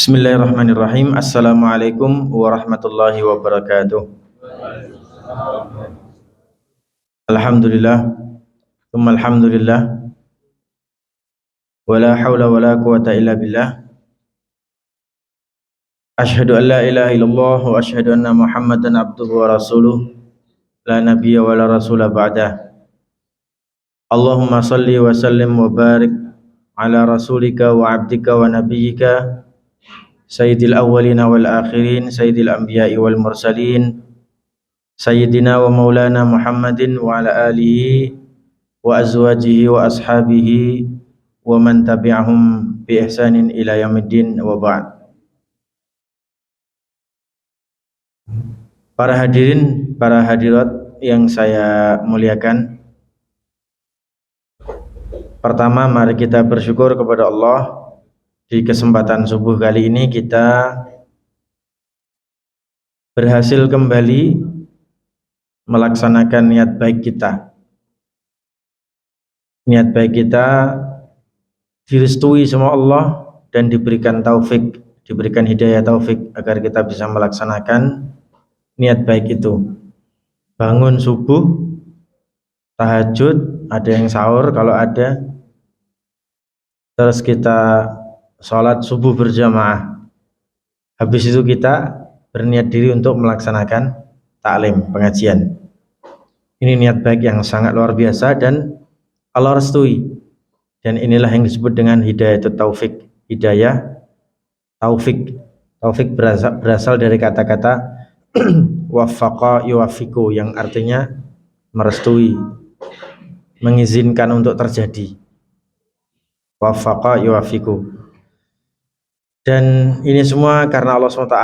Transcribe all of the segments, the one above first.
Bismillahirrahmanirrahim. Assalamualaikum warahmatullahi wabarakatuh. Alhamdulillah, tsumma alhamdulillah, wala haula wala quwata illa billah. Asyhadu an la ilaha illallah wa asyhadu anna Muhammadan abduhu wa rasuluh, la nabiyya wa la rasula ba'dah. Allahumma salli wa sallim wa barik ala rasulika wa abdika wa nabiyyika Sayyidil awwalina wal akhirin, Sayyidil anbiya'i wal mursalin, Sayyidina wa maulana Muhammadin wa ala alihi wa azwajihi wa ashabihi wa man tabi'ahum bi ihsanin ila yaumiddin wa ba'd. Para hadirin, para hadirat yang saya muliakan, pertama mari kita bersyukur kepada Allah. Di kesempatan subuh kali ini kita berhasil kembali melaksanakan niat baik kita. Niat baik kita direstui sama Allah dan diberikan taufik, diberikan hidayah taufik agar kita bisa melaksanakan niat baik itu. Bangun subuh, tahajud, ada yang sahur kalau ada, terus kita sholat subuh berjamaah. Habis itu kita berniat diri untuk melaksanakan taklim, pengajian. Ini niat baik yang sangat luar biasa dan Allah restui. Dan inilah yang disebut dengan hidayah taufik. Hidayah taufik. Taufik berasal dari kata-kata waffaqa yuwaffiqu, yang artinya merestui, mengizinkan untuk terjadi. Waffaqa yuwaffiqu. Dan ini semua karena Allah SWT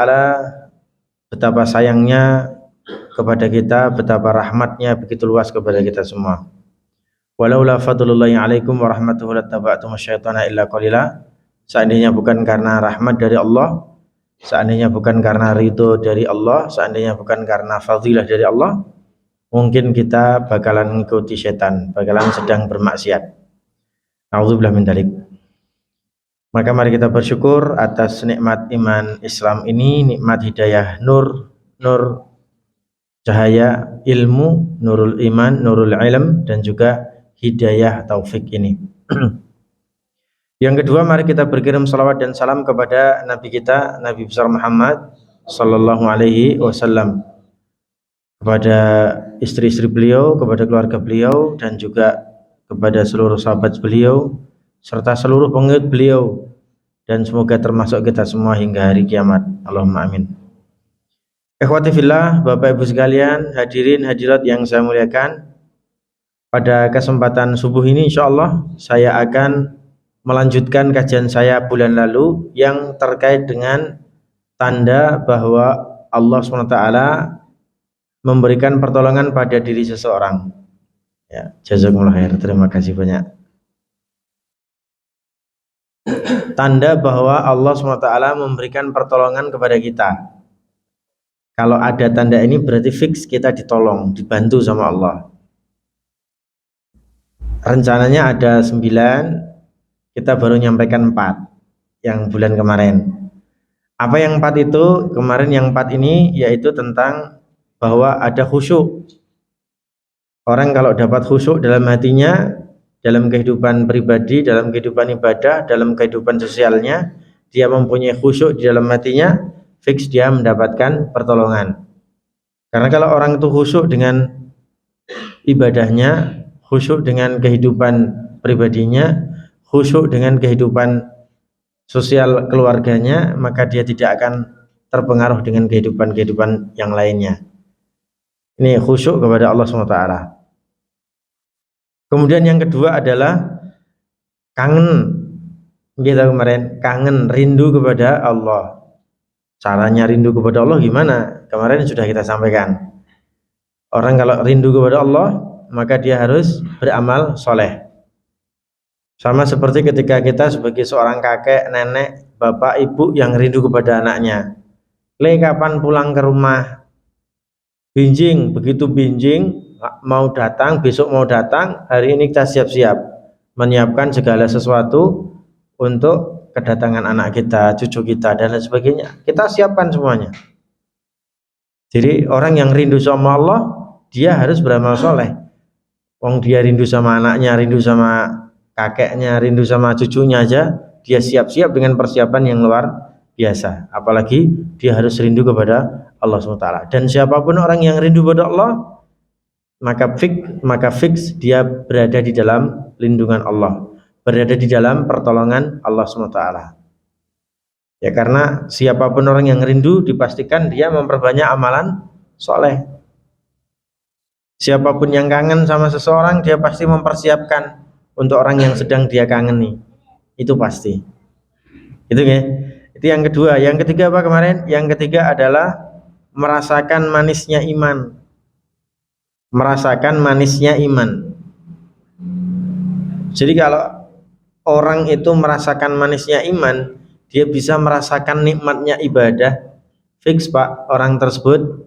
betapa sayangnya kepada kita, betapa rahmatnya begitu luas kepada kita semua. Walaula fadlullahi alaikum warahmatuhu lattaba'tum syaitana illa qalila. Seandainya bukan karena rahmat dari Allah, seandainya bukan karena ridho dari Allah, seandainya bukan karena fadilah dari Allah, mungkin kita bakalan mengikuti setan, bakalan sedang bermaksiat. A'udzubillah min dzalik. Maka mari kita bersyukur atas nikmat iman Islam ini, nikmat hidayah nur cahaya ilmu, nurul iman, nurul ilm, dan juga hidayah taufik ini. Yang kedua, mari kita berkirim salawat dan salam kepada Nabi kita, Nabi besar Muhammad sallallahu alaihi wasallam, kepada istri-istri beliau, kepada keluarga beliau, dan juga kepada seluruh sahabat beliau serta seluruh pengikut beliau, dan semoga termasuk kita semua hingga hari kiamat. Allahumma amin. Ikhwati fillah, Bapak Ibu sekalian, hadirin hadirat yang saya muliakan, pada kesempatan subuh ini insyaallah saya akan melanjutkan kajian saya bulan lalu yang terkait dengan tanda bahwa Allah SWT memberikan pertolongan pada diri seseorang. Ya, jazakumullah khair. Terima kasih banyak. Tanda bahwa Allah SWT memberikan pertolongan kepada kita. Kalau ada tanda ini berarti fix kita ditolong, dibantu sama Allah. Rencananya ada 9, kita baru nyampaikan 4 yang bulan kemarin. Apa yang 4 itu? Kemarin yang 4 ini yaitu tentang bahwa ada khusyuk. Orang kalau dapat khusyuk dalam hatinya, dalam kehidupan pribadi, dalam kehidupan ibadah, dalam kehidupan sosialnya, dia mempunyai khusyuk di dalam hatinya, fix dia mendapatkan pertolongan. Karena kalau orang itu khusyuk dengan ibadahnya, khusyuk dengan kehidupan pribadinya, khusyuk dengan kehidupan sosial keluarganya, maka dia tidak akan terpengaruh dengan kehidupan yang lainnya. Ini khusyuk kepada Allah SWT. Kemudian yang kedua adalah kangen. Kita kemarin kangen, rindu kepada Allah. Caranya rindu kepada Allah gimana? Kemarin sudah kita sampaikan. Orang kalau rindu kepada Allah, maka dia harus beramal soleh. Sama seperti ketika kita sebagai seorang kakek, nenek, bapak, ibu yang rindu kepada anaknya. Kapan pulang ke rumah? Binjing, begitu binjing, mau datang, besok mau datang, hari ini kita siap-siap menyiapkan segala sesuatu untuk kedatangan anak kita, cucu kita dan lain sebagainya. Kita siapkan semuanya. Jadi orang yang rindu sama Allah, dia harus beramal soleh. Wong dia rindu sama anaknya, rindu sama kakeknya, rindu sama cucunya aja, dia siap-siap dengan persiapan yang luar biasa. Apalagi dia harus rindu kepada Allah SWT. Dan siapapun orang yang rindu kepada Allah, maka fix dia berada di dalam lindungan Allah, berada di dalam pertolongan Allah SWT. Ya, karena siapapun orang yang rindu dipastikan dia memperbanyak amalan soleh. Siapapun yang kangen sama seseorang, dia pasti mempersiapkan untuk orang yang sedang dia kangeni. Itu pasti. Itu ya. Itu yang kedua. Yang ketiga apa kemarin? Yang ketiga adalah merasakan manisnya iman. Merasakan manisnya iman. Jadi kalau orang itu merasakan manisnya iman, dia bisa merasakan nikmatnya ibadah. Fix Pak, orang tersebut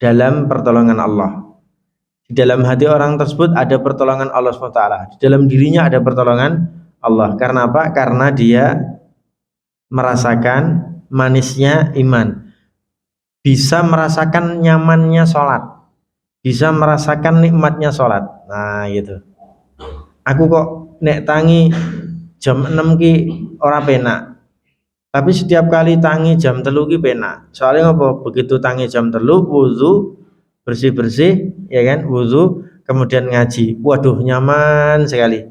dalam pertolongan Allah. Di dalam hati orang tersebut ada pertolongan Allah SWT. Di dalam dirinya ada pertolongan Allah. Karena apa? Karena dia merasakan manisnya iman. Bisa merasakan nyamannya sholat. Bisa merasakan nikmatnya sholat. Nah gitu. Aku kok nek tangi jam 6 ki ora penak. Tapi setiap kali tangi jam 3 ki penak. Soalnya apa? Begitu tangi jam 3 wudu, bersih-bersih, ya kan? Wudu, kemudian ngaji. Waduh, nyaman sekali.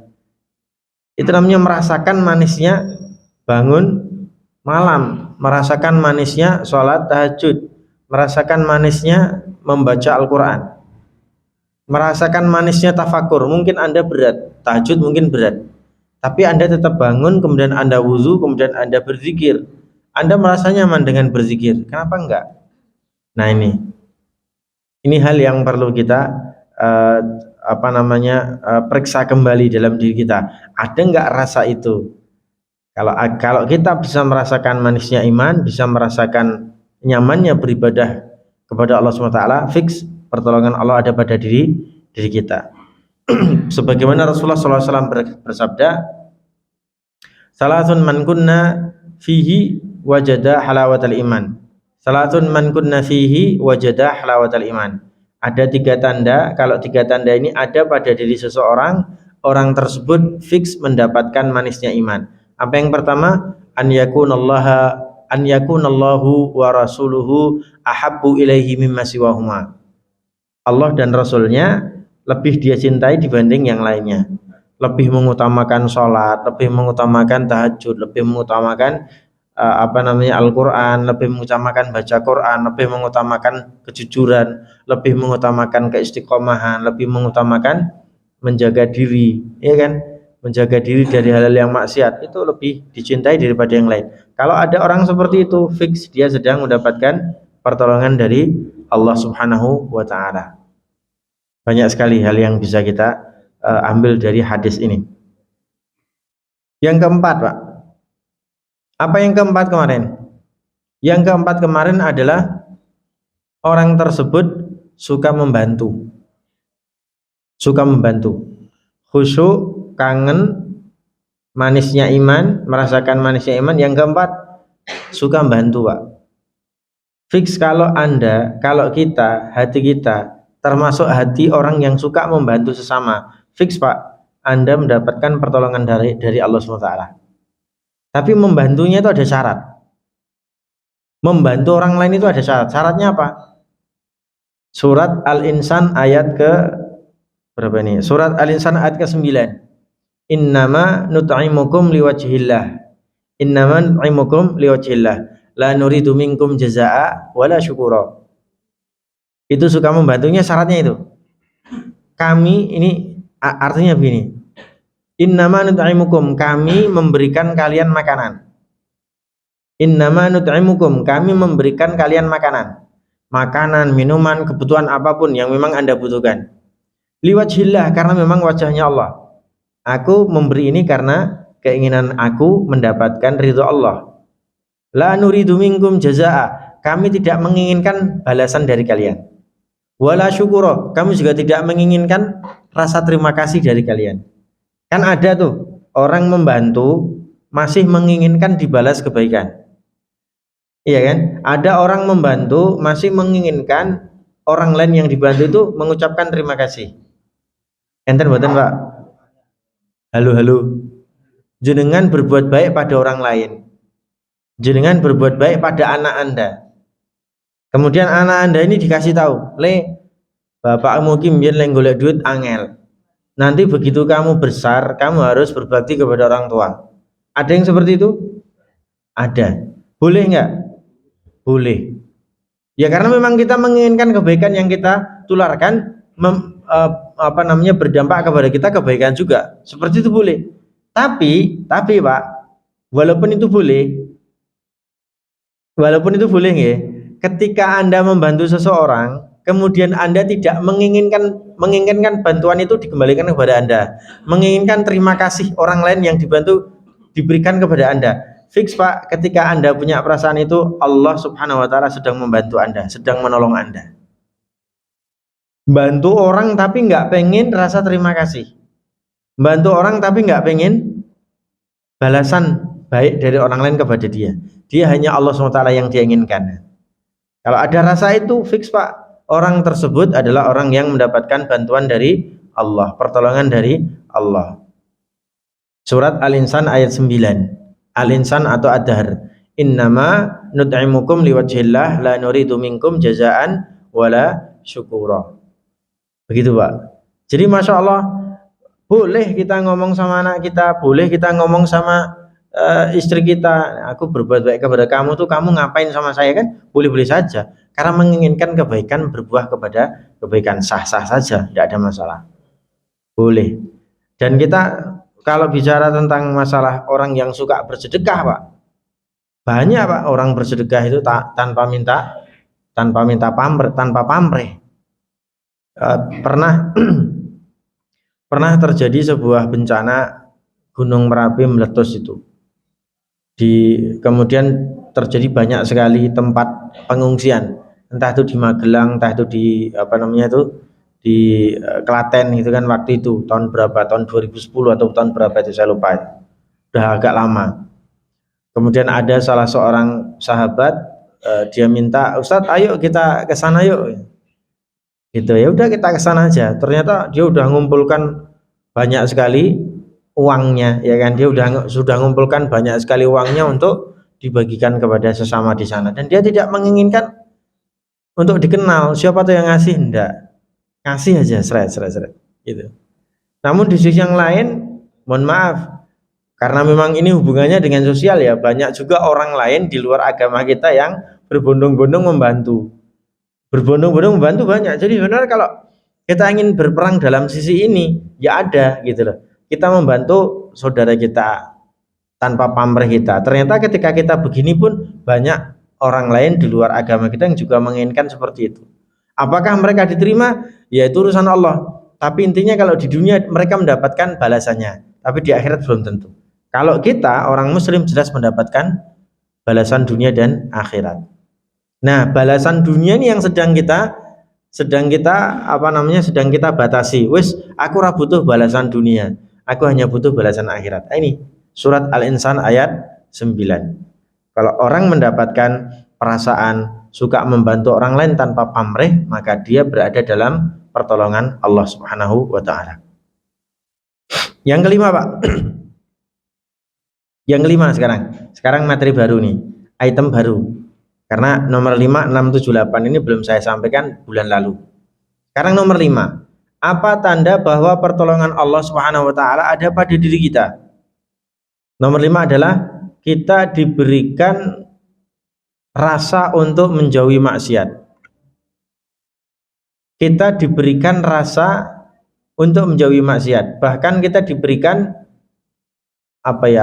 Itu namanya merasakan manisnya bangun malam, merasakan manisnya sholat tahajud, merasakan manisnya membaca Al-Quran, merasakan manisnya tafakur. Mungkin Anda berat, tahajud mungkin berat, tapi Anda tetap bangun, kemudian Anda wuzu, kemudian Anda berzikir. Anda merasa nyaman dengan berzikir. Kenapa enggak? Nah ini hal yang perlu kita periksa kembali dalam diri kita. Ada enggak rasa itu? Kalau kita bisa merasakan manisnya iman, bisa merasakan nyamannya beribadah kepada Allah SWT, fix pertolongan Allah ada pada diri kita. Sebagaimana Rasulullah SAW bersabda, salatun man kunna fihi wajada halawatal iman. Salatun man kunna fihi wajada halawatal iman. Ada 3 tanda, kalau 3 tanda ini ada pada diri seseorang, orang tersebut fix mendapatkan manisnya iman. Apa yang pertama? An yakunallahu wa rasuluhu ahabbu ilaihi mimma siwahuma. Allah dan Rasulnya lebih dia cintai dibanding yang lainnya. Lebih mengutamakan sholat, lebih mengutamakan tahajud, lebih mengutamakan Al-Quran, lebih mengutamakan baca Quran, lebih mengutamakan kejujuran, lebih mengutamakan keistiqomahan, lebih mengutamakan menjaga diri, ya kan? Menjaga diri dari hal-hal yang maksiat, itu lebih dicintai daripada yang lain. Kalau ada orang seperti itu, fix dia sedang mendapatkan pertolongan dari Allah Subhanahu wa Ta'ala. Banyak sekali hal yang bisa kita ambil dari hadis ini. Yang keempat, Pak. Apa yang keempat kemarin? Yang keempat kemarin adalah orang tersebut suka membantu. Suka membantu. Khusyuk, kangen, manisnya iman, merasakan manisnya iman. Yang keempat, suka membantu, Pak. Fix kalau kita, hati kita termasuk hati orang yang suka membantu sesama, fix Pak, Anda mendapatkan pertolongan dari Allah SWT. Tapi membantunya itu ada syarat. Membantu orang lain itu ada syarat. Syaratnya apa? Surat Al-Insan ayat ke berapa ini? Surat Al-Insan ayat ke-9. Innama nut'imukum liwajhillah. Innama nut'imukum liwajhillah. La nuridu minkum jazaa'a wala syukura. Itu suka membantunya, syaratnya itu. Kami ini artinya begini. Innama nut'imukum, kami memberikan kalian makanan. Innama nut'imukum, kami memberikan kalian makanan. Makanan, minuman, kebutuhan apapun yang memang Anda butuhkan. Liwajhillah, karena memang wajahnya Allah. Aku memberi ini karena keinginan aku mendapatkan ridho Allah. La nuridu minkum jazaa'a, kami tidak menginginkan balasan dari kalian. Wala syukura, kami juga tidak menginginkan rasa terima kasih dari kalian. Kan ada tuh orang membantu masih menginginkan dibalas kebaikan. Iya kan? Ada orang membantu masih menginginkan orang lain yang dibantu itu mengucapkan terima kasih. Enten mboten, Pak? Halo, halo. Jenengan berbuat baik pada orang lain. Jenengan berbuat baik pada anak Anda. Kemudian anak Anda ini dikasih tahu, "Le, bapakmu ki mbiyen lek golek duit angel. Nanti begitu kamu besar, kamu harus berbakti kepada orang tua." Ada yang seperti itu? Ada. Boleh nggak? Boleh. Ya karena memang kita menginginkan kebaikan yang kita tularkan berdampak kepada kita kebaikan juga. Seperti itu boleh. Tapi Pak, walaupun itu boleh nggih, ketika Anda membantu seseorang, kemudian Anda tidak menginginkan bantuan itu dikembalikan kepada Anda, menginginkan terima kasih orang lain yang dibantu diberikan kepada Anda. Fix Pak, ketika Anda punya perasaan itu, Allah Subhanahu wa taala sedang membantu Anda, sedang menolong Anda. Bantu orang tapi nggak pengen rasa terima kasih. Bantu orang tapi nggak pengen balasan baik dari orang lain kepada dia. Dia hanya Allah SWT yang dia inginkan. Kalau ada rasa itu fix Pak, orang tersebut adalah orang yang mendapatkan bantuan dari Allah, pertolongan dari Allah. Surat Al-Insan ayat 9. Al-Insan atau Ad-Dahr. Innama nut'imukum liwajhillah la nuridu minkum jazaan wala syukura. Begitu Pak. Jadi Masya Allah, boleh kita ngomong sama anak kita, boleh kita ngomong sama istri kita, aku berbuat baik kepada kamu tuh, kamu ngapain sama saya kan? Boleh-boleh saja, karena menginginkan kebaikan berbuah kepada kebaikan, sah-sah saja, tidak ada masalah, boleh. Dan kita kalau bicara tentang masalah orang yang suka bersedekah Pak, banyak Pak orang bersedekah itu tanpa minta pamrih. Pernah terjadi sebuah bencana Gunung Merapi meletus itu. Kemudian terjadi banyak sekali tempat pengungsian, entah itu di Magelang, entah itu di Klaten gitu kan, waktu itu tahun berapa, tahun 2010 atau tahun berapa itu saya lupa, udah agak lama. Kemudian ada salah seorang sahabat, dia minta, "Ustadz, ayo kita ke sana yuk." Gitu ya, udah kita ke sana aja. Ternyata dia udah ngumpulkan banyak sekali uangnya, ya kan, dia sudah mengumpulkan banyak sekali uangnya untuk dibagikan kepada sesama di sana, dan dia tidak menginginkan untuk dikenal siapa tuh yang ngasih, enggak, ngasih aja seret gitu. Namun di sisi yang lain, mohon maaf, karena memang ini hubungannya dengan sosial ya, banyak juga orang lain di luar agama kita yang berbondong-bondong membantu banyak. Jadi sebenarnya kalau kita ingin berperang dalam sisi ini, ya ada gitu loh, kita membantu saudara kita tanpa pamrih kita. Ternyata ketika kita begini pun banyak orang lain di luar agama kita yang juga menginginkan seperti itu. Apakah mereka diterima? Ya itu urusan Allah. Tapi intinya kalau di dunia mereka mendapatkan balasannya, tapi di akhirat belum tentu. Kalau kita orang muslim jelas mendapatkan balasan dunia dan akhirat. Nah, balasan dunia ini yang sedang kita batasi. Wis, aku ora butuh balasan dunia, aku hanya butuh balasan akhirat. Ini surat Al-Insan ayat 9. Kalau orang mendapatkan perasaan suka membantu orang lain tanpa pamrih, maka dia berada dalam pertolongan Allah Subhanahu wa taala. Yang kelima, Pak. Yang kelima sekarang materi baru nih, item baru. Karena nomor 5, 6, 7, 8 ini belum saya sampaikan bulan lalu. Sekarang nomor 5. Apa tanda bahwa pertolongan Allah Subhanahu wa taala ada pada diri kita? Nomor 5 adalah kita diberikan rasa untuk menjauhi maksiat. Kita diberikan rasa untuk menjauhi maksiat. Bahkan kita diberikan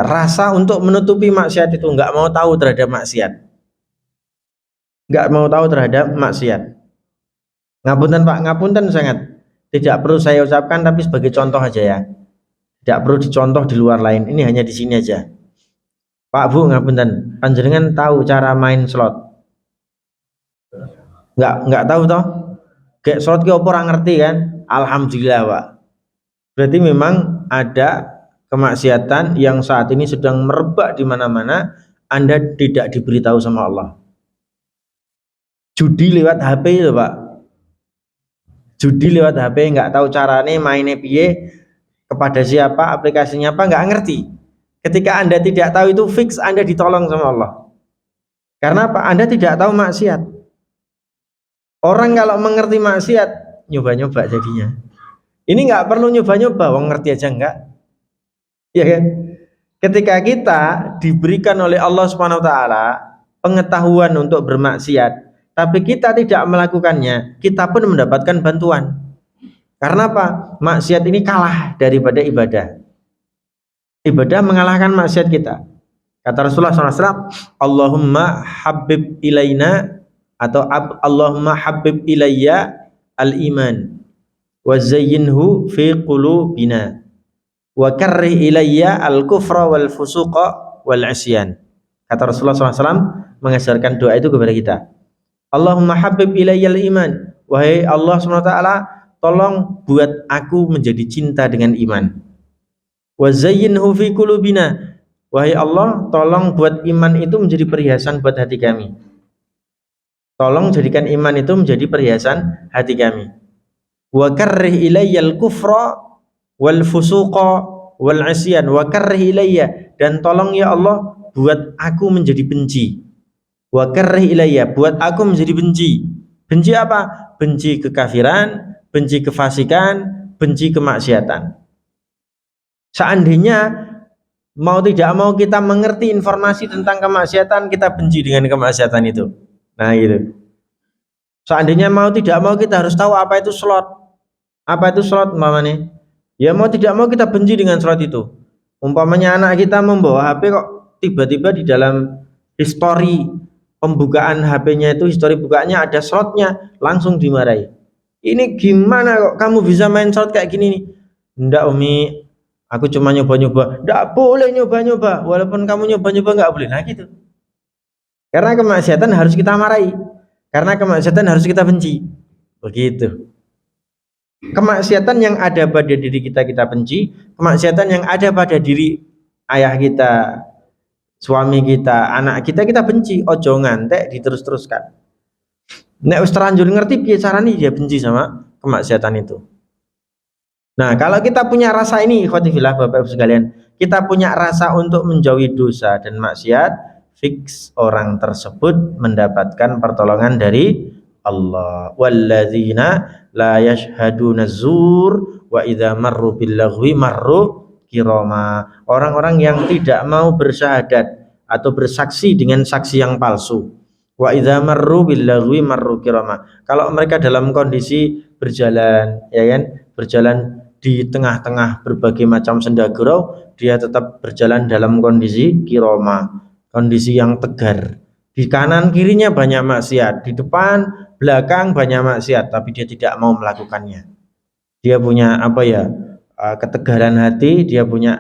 rasa untuk menutupi maksiat itu, enggak mau tahu terhadap maksiat. Ngapunten Pak, ngapunten sangat. Tidak perlu saya ucapkan, tapi sebagai contoh aja ya. Tidak perlu dicontoh di luar lain. Ini hanya di sini aja. Pak Bu, ngapunten. Panjenengan tahu cara main slot? Enggak tahu toh? Kayak slot ki opo ora ngerti kan? Alhamdulillah Pak. Berarti memang ada kemaksiatan yang saat ini sedang merebak di mana-mana, Anda tidak diberitahu sama Allah. Judi lewat HP itu Pak. Judi lewat HP, nggak tahu caranya mainnya piye, kepada siapa, aplikasinya apa, nggak ngerti. Ketika Anda tidak tahu itu fix Anda ditolong sama Allah. Karena apa? Anda tidak tahu maksiat. Orang kalau mengerti maksiat, nyoba-nyoba jadinya. Ini nggak perlu nyoba-nyoba, wong ngerti aja enggak. Ya kan? Ketika kita diberikan oleh Allah Subhanahu wa taala pengetahuan untuk bermaksiat, tapi kita tidak melakukannya, kita pun mendapatkan bantuan. Karena apa? Maksiat ini kalah daripada ibadah. Ibadah mengalahkan maksiat kita. Kata Rasulullah SAW, Allahumma habib ilaina, atau Allahumma habib ilayya al-iman wa zayyinhu fi qulubina wa karrih ilayya al-kufra wal fusuqa wal isyan. Kata Rasulullah SAW mengajarkan doa itu kepada kita. Allahumma habib ilayya al-iman, wahai Allah SWT, tolong buat aku menjadi cinta dengan iman. Wa zayyinhu fi qulubina, wahai Allah, tolong buat iman itu menjadi perhiasan buat hati kami. Tolong jadikan iman itu menjadi perhiasan hati kami. Wa karrih ilayyal kufra wal fusuqa wal isyan, wa karrih ilayya, dan tolong ya Allah buat aku menjadi benci. Wa karrih ilayya, buat aku menjadi benci. Benci apa? Benci kekafiran, benci kefasikan, benci kemaksiatan. Seandainya mau tidak mau kita mengerti informasi tentang kemaksiatan, kita benci dengan kemaksiatan itu. Nah gitu. Seandainya mau tidak mau kita harus tahu apa itu slot. Apa itu slot umpamanya? Ya mau tidak mau kita benci dengan slot itu. Umpamanya anak kita membawa HP kok tiba-tiba di dalam histori pembukaan HP-nya itu, histori bukaannya ada slotnya, langsung dimarahi. Ini gimana kok kamu bisa main slot kayak gini nih? Enggak Umi, aku cuma nyoba-nyoba. Enggak boleh nyoba-nyoba, walaupun kamu nyoba-nyoba enggak boleh. Nah gitu. Karena kemaksiatan harus kita marahi. Karena kemaksiatan harus kita benci. Begitu. Kemaksiatan yang ada pada diri kita, kita benci. Kemaksiatan yang ada pada diri ayah kita, suami kita, anak kita, kita benci. Ojo ngantek diterus-teruskan. Nek wis terlanjur ngerti piye carane dia benci sama kemaksiatan itu. Nah, kalau kita punya rasa ini, ikhwati fillah, Bapak Ibu sekalian, kita punya rasa untuk menjauhi dosa dan maksiat, fix orang tersebut mendapatkan pertolongan dari Allah. Walladzina la yashhaduna zur wa idza marru bil lagwi marru kirama. Orang-orang yang tidak mau bersyahadat atau bersaksi dengan saksi yang palsu. Wa idza marru bil lagwi marru kirama. Kalau mereka dalam kondisi berjalan, ya kan? Berjalan di tengah-tengah berbagai macam senda gurau, dia tetap berjalan dalam kondisi kirama, kondisi yang tegar. Di kanan kirinya banyak maksiat, di depan belakang banyak maksiat, tapi dia tidak mau melakukannya. Dia punya ketegaran hati, dia punya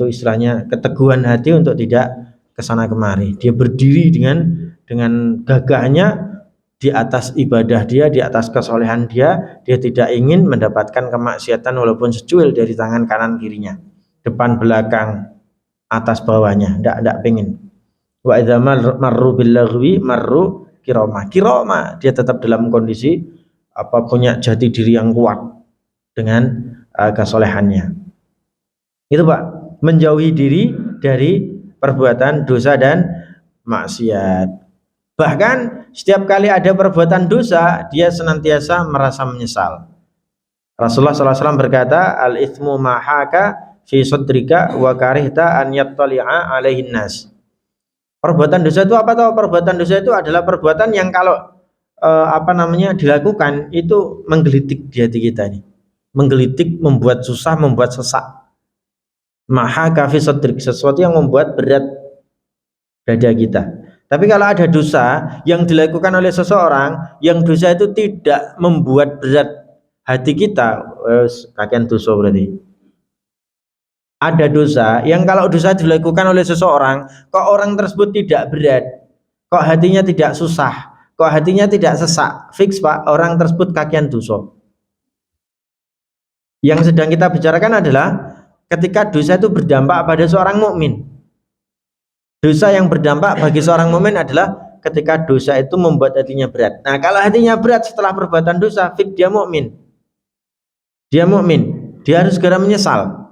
istilahnya keteguhan hati untuk tidak kesana kemari. Dia berdiri dengan gagahnya di atas ibadah dia, di atas kesolehan dia tidak ingin mendapatkan kemaksiatan walaupun secuil dari tangan kanan kirinya, depan belakang, atas bawahnya, tidak pengen. Wa idza marru bil lagwi marru kirama. Kirama, dia tetap dalam kondisi punya jati diri yang kuat dengan kesolehannya. Itu Pak, menjauhi diri dari perbuatan dosa dan maksiat. Bahkan setiap kali ada perbuatan dosa, dia senantiasa merasa menyesal. Rasulullah SAW berkata, al-ithmu mahaka fi sadrika wa karihta an yattali'a alaihin nas. Perbuatan dosa itu apa tahu? Perbuatan dosa itu adalah perbuatan yang kalau dilakukan itu menggelitik di hati kita nih. Menggelitik, membuat susah, membuat sesak. Mahaka fi sadrik, sesuatu yang membuat berat dada kita. Tapi kalau ada dosa yang dilakukan oleh seseorang, yang dosa itu tidak membuat berat hati kita, kakean dosa berarti. Ada dosa yang kalau dosa dilakukan oleh seseorang, kok orang tersebut tidak berat, kok hatinya tidak susah, kok hatinya tidak sesak, fix Pak, orang tersebut kakean dosa. Yang sedang kita bicarakan adalah ketika dosa itu berdampak pada seorang mukmin. Dosa yang berdampak bagi seorang mukmin adalah ketika dosa itu membuat hatinya berat. Nah, kalau hatinya berat setelah perbuatan dosa, dia mukmin. Dia mukmin. Dia harus segera menyesal.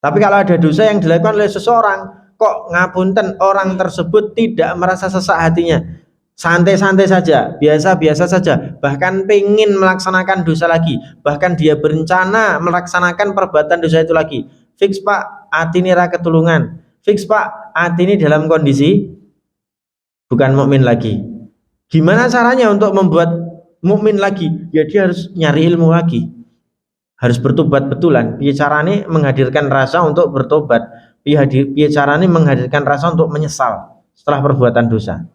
Tapi kalau ada dosa yang dilakukan oleh seseorang, kok ngapunten orang tersebut tidak merasa sesak hatinya, santai-santai saja, biasa-biasa saja, bahkan pengen melaksanakan dosa lagi, bahkan dia berencana melaksanakan perbuatan dosa itu lagi. Fix Pak, hati ini ra ketulungan. Fix Pak, hati ini dalam kondisi bukan mukmin lagi. Gimana caranya untuk membuat mukmin lagi? Ya dia harus nyari ilmu lagi. Harus bertobat betulan. Piye carane menghadirkan rasa untuk bertobat? Piye carane menghadirkan rasa untuk menyesal setelah perbuatan dosa.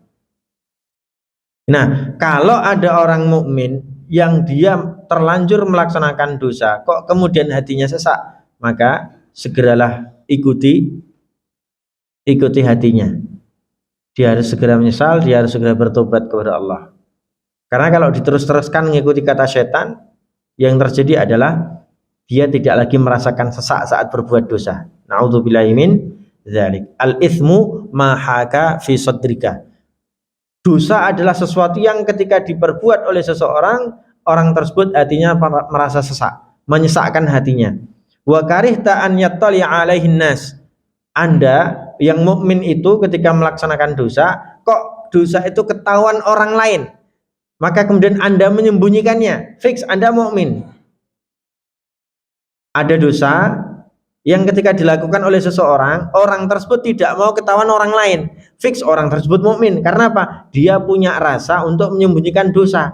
Nah, kalau ada orang mukmin yang dia terlanjur melaksanakan dosa, kok kemudian hatinya sesak, maka segeralah ikuti hatinya. Dia harus segera menyesal, dia harus segera bertobat kepada Allah. Karena kalau diterus-teruskan mengikuti kata setan, yang terjadi adalah dia tidak lagi merasakan sesak saat berbuat dosa. Na'udzubillahi min dzalik. Al-itsmu ma haka fi sadrika. Dosa adalah sesuatu yang ketika diperbuat oleh seseorang, orang tersebut hatinya merasa sesak, menyesakkan hatinya. Wa karihta an yattali alaihin nas. Anda yang mukmin itu ketika melaksanakan dosa, kok dosa itu ketahuan orang lain, maka kemudian Anda menyembunyikannya. Fix Anda mukmin. Ada dosa yang ketika dilakukan oleh seseorang, orang tersebut tidak mau ketahuan orang lain. Fix orang tersebut mukmin. Karena apa? Dia punya rasa untuk menyembunyikan dosa.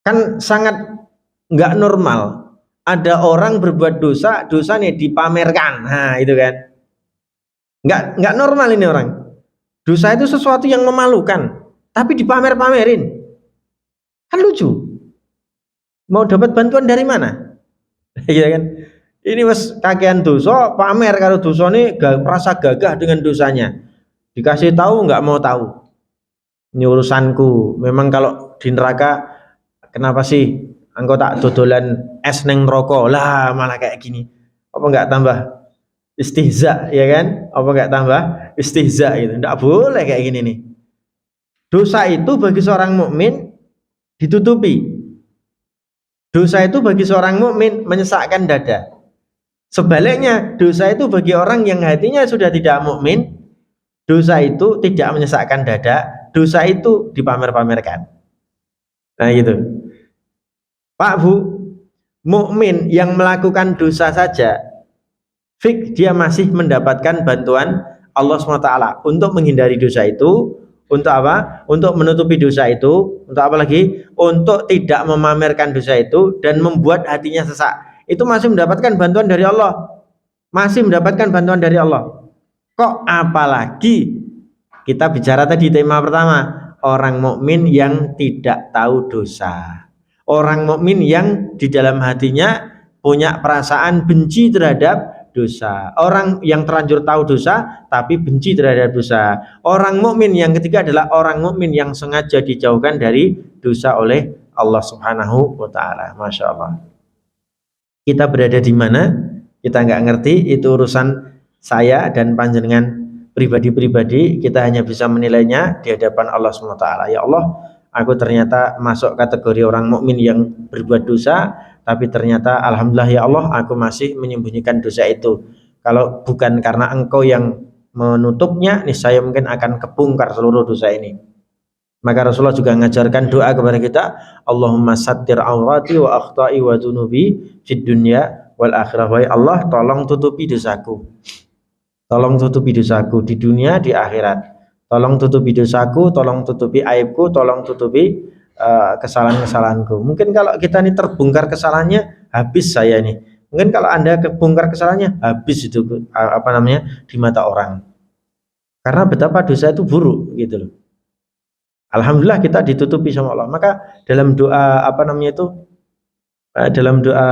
Kan sangat nggak normal. Ada orang berbuat dosa, dosanya dipamerkan. Nah, itu kan. Nggak normal ini orang. Dosa itu sesuatu yang memalukan, tapi dipamer-pamerin. Kan lucu. Mau dapat bantuan dari mana? Iya kan? Ini wes kakean dosa, pamer kalau dosa ini merasa gagah dengan dosanya. Dikasih tahu nggak mau tahu. Ini urusanku. Memang kalau di neraka, kenapa sih engkau tak dodolan es neng rokok lah, malah kayak gini. Apa nggak tambah istihza, ya kan? Apa nggak tambah istihza itu? Nggak boleh kayak gini nih. Dosa itu bagi seorang mukmin ditutupi. Dosa itu bagi seorang mukmin menyesakkan dada. Sebaliknya, dosa itu bagi orang yang hatinya sudah tidak mukmin, dosa itu tidak menyesakkan dada, dosa itu dipamer-pamerkan. Nah, gitu. Pak Bu, mukmin yang melakukan dosa saja, fik dia masih mendapatkan bantuan Allah SWT untuk menghindari dosa itu. Untuk apa? Untuk menutupi dosa itu. Untuk apa lagi? Untuk tidak memamerkan dosa itu dan membuat hatinya sesak. Itu masih mendapatkan bantuan dari Allah. Masih mendapatkan bantuan dari Allah. Kok apalagi kita bicara tadi tema pertama, orang mukmin yang tidak tahu dosa. Orang mukmin yang di dalam hatinya punya perasaan benci terhadap dosa. Orang yang terlanjur tahu dosa tapi benci terhadap dosa. Orang mukmin yang ketiga adalah orang mukmin yang sengaja dijauhkan dari dosa oleh Allah Subhanahu wa taala. Masya Allah. Kita berada di mana? Kita nggak ngerti, itu urusan saya dan panjenengan pribadi-pribadi. Kita hanya bisa menilainya di hadapan Allah Subhanahu wa taala. Ya Allah, aku ternyata masuk kategori orang mukmin yang berbuat dosa, tapi ternyata alhamdulillah ya Allah, aku masih menyembunyikan dosa itu. Kalau bukan karena Engkau yang menutupnya, niscaya mungkin akan kebongkar seluruh dosa ini. Maka Rasulullah juga mengajarkan doa kepada kita, Allahumma sattir aurati wa akhta'i wa dunubi fid dunya wal akhirah. Wahai Allah, tolong tutupi dosaku. Tolong tutupi dosaku di dunia, di akhirat. Tolong tutupi dosaku, tolong tutupi aibku, tolong tutupi kesalahan-kesalahanku. Mungkin kalau kita ini terbongkar kesalahannya, habis saya nih. Mungkin kalau Anda kebongkar kesalahannya, habis itu di mata orang. Karena betapa dosa itu buruk gitu loh. Alhamdulillah kita ditutupi sama Allah. Maka dalam doa dalam doa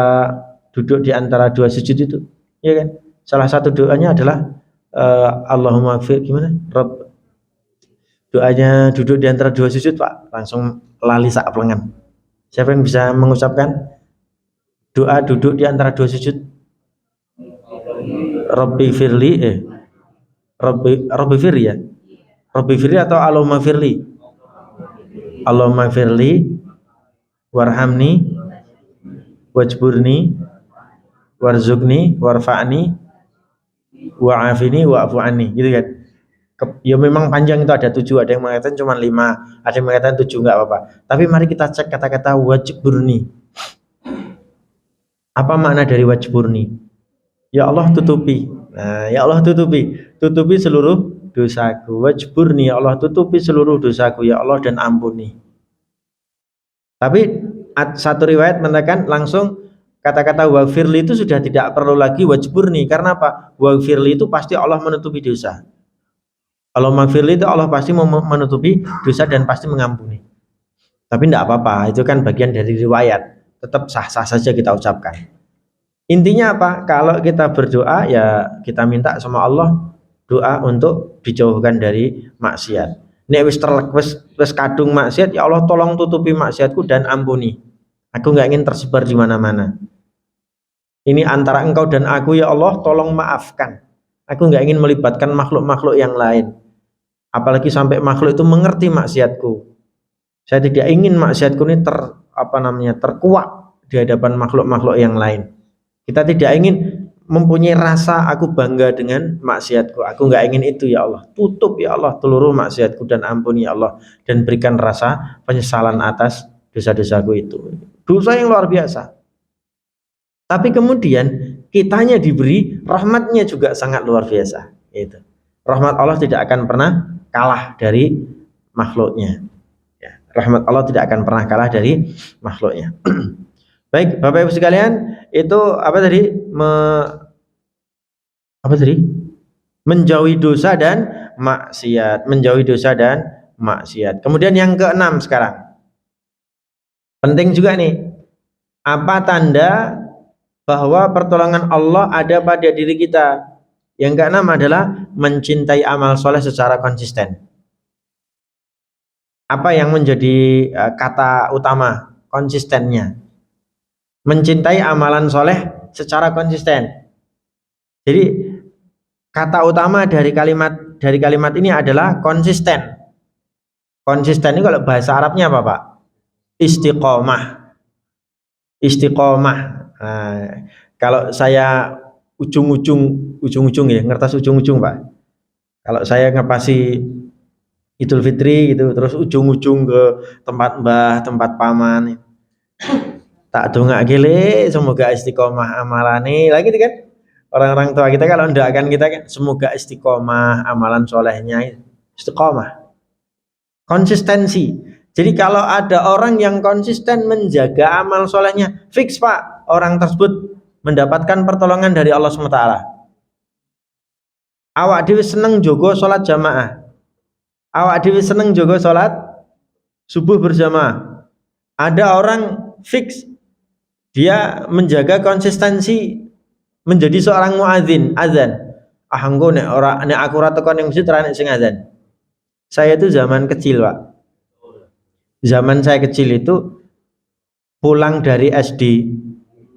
duduk di antara dua sujud itu, ya kan? Salah satu doanya adalah Allahumma fir gimana? Rabb. Doanya duduk di antara dua sujud, Pak, langsung lali sak pelengan. Siapa yang bisa mengucapkan? Doa duduk di antara dua sujud. Rabbi firli Rabbi firli ya. Rabbi firli atau Allahumma firli? Allahumma firli warhamni wajburni warzuqni warfa'ni wa'afini wa'fu anni, gitu kan. Ya memang panjang, itu ada 7, ada yang mengatakan cuma 5, ada yang mengatakan 7, enggak apa-apa. Tapi mari kita cek kata-kata wajburni. Apa makna dari wajburni? Ya Allah tutupi. Nah, ya Allah tutupi seluruh dosaku. Wajburni, ya Allah tutupi seluruh dosaku ya Allah dan ampuni. Tapi satu riwayat mengatakan langsung kata-kata wafirli itu sudah tidak perlu lagi wajburni. Karena apa? Wafirli itu pasti Allah menutupi dosa. Allah magfirli itu Allah pasti menutupi dosa dan pasti mengampuni. Tapi tidak apa-apa, itu kan bagian dari riwayat. Tetap sah-sah saja kita ucapkan. Intinya apa? Kalau kita berdoa ya kita minta sama Allah doa untuk dijauhkan dari maksiat. Nek wis kadung maksiat, ya Allah tolong tutupi maksiatku dan ampuni. Aku nggak ingin tersebar di mana-mana. Ini antara engkau dan aku ya Allah, tolong maafkan. Aku nggak ingin melibatkan makhluk-makhluk yang lain. Apalagi sampai makhluk itu mengerti maksiatku. Saya tidak ingin maksiatku ini terkuak di hadapan makhluk-makhluk yang lain. Kita tidak ingin mempunyai rasa aku bangga dengan maksiatku. Aku nggak ingin itu ya Allah. Tutup ya Allah seluruh maksiatku dan ampuni ya Allah, dan berikan rasa penyesalan atas dosa-dosaku itu. Dosa yang luar biasa. Tapi kemudian kitanya diberi rahmatnya juga sangat luar biasa. Itu. Rahmat Allah tidak akan pernah kalah dari makhluknya. Ya, rahmat Allah tidak akan pernah kalah dari makhluknya. Baik, Bapak Ibu sekalian, itu apa tadi? Menjauhi dosa dan maksiat, menjauhi dosa dan maksiat. Kemudian yang keenam sekarang, penting juga nih, apa tanda bahwa pertolongan Allah ada pada diri kita? Yang keenam adalah mencintai amal soleh secara konsisten. Apa yang menjadi kata utama? Konsistennya. Mencintai amalan soleh secara konsisten. Jadi kata utama dari kalimat ini adalah konsisten. Konsisten ini kalau bahasa Arabnya apa, Pak? Istiqomah. Istiqomah. Nah, kalau saya ujung-ujung ya, ngertas ujung-ujung Pak. Kalau saya ngepasi Idul Fitri gitu, terus ujung-ujung ke tempat mbah, tempat paman, tak dongak gile, semoga istiqomah amalane, lagi gitu kan. Orang-orang tua kita kalau ndoakan kita kan, semoga istiqomah amalan solehnya, istiqomah. Konsistensi. Jadi kalau ada orang yang konsisten menjaga amal solehnya, fix Pak, orang tersebut mendapatkan pertolongan dari Allah SWT. Awak dewi seneng jogo sholat jamaah, awak dewi seneng jogo sholat subuh berjamaah. Ada orang fix dia menjaga konsistensi menjadi seorang muadzin, azan. Engko nek ora nek aku ora tekan ning masjid ra nek sing azan. Saya itu zaman kecil, Pak. Zaman saya kecil itu pulang dari SD,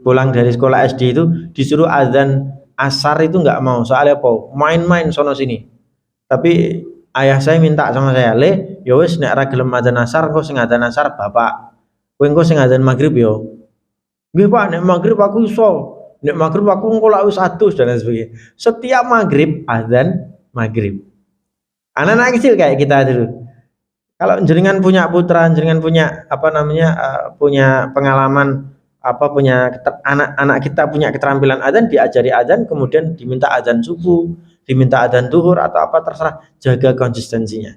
pulang dari sekolah SD itu disuruh azan asar itu nggak mau, soalnya apa? Main-main sono sini. Tapi ayah saya minta sama saya, "Le, ya wis nek ra gelem azan asar, kok sing azan asar bapak. Kowe engko sing azan maghrib yo." "Nggih, Pak, nek maghrib aku iso. Nek maghrib aku engko lak wis adus," dan lain sebagainya. Setiap maghrib azan maghrib. Anak-anak kecil kayak kita dulu. Kalau jenengan punya putra, jenengan punya punya pengalaman anak-anak kita punya keterampilan azan, diajari azan, kemudian diminta azan subuh, diminta azan duhur atau apa terserah, jaga konsistensinya.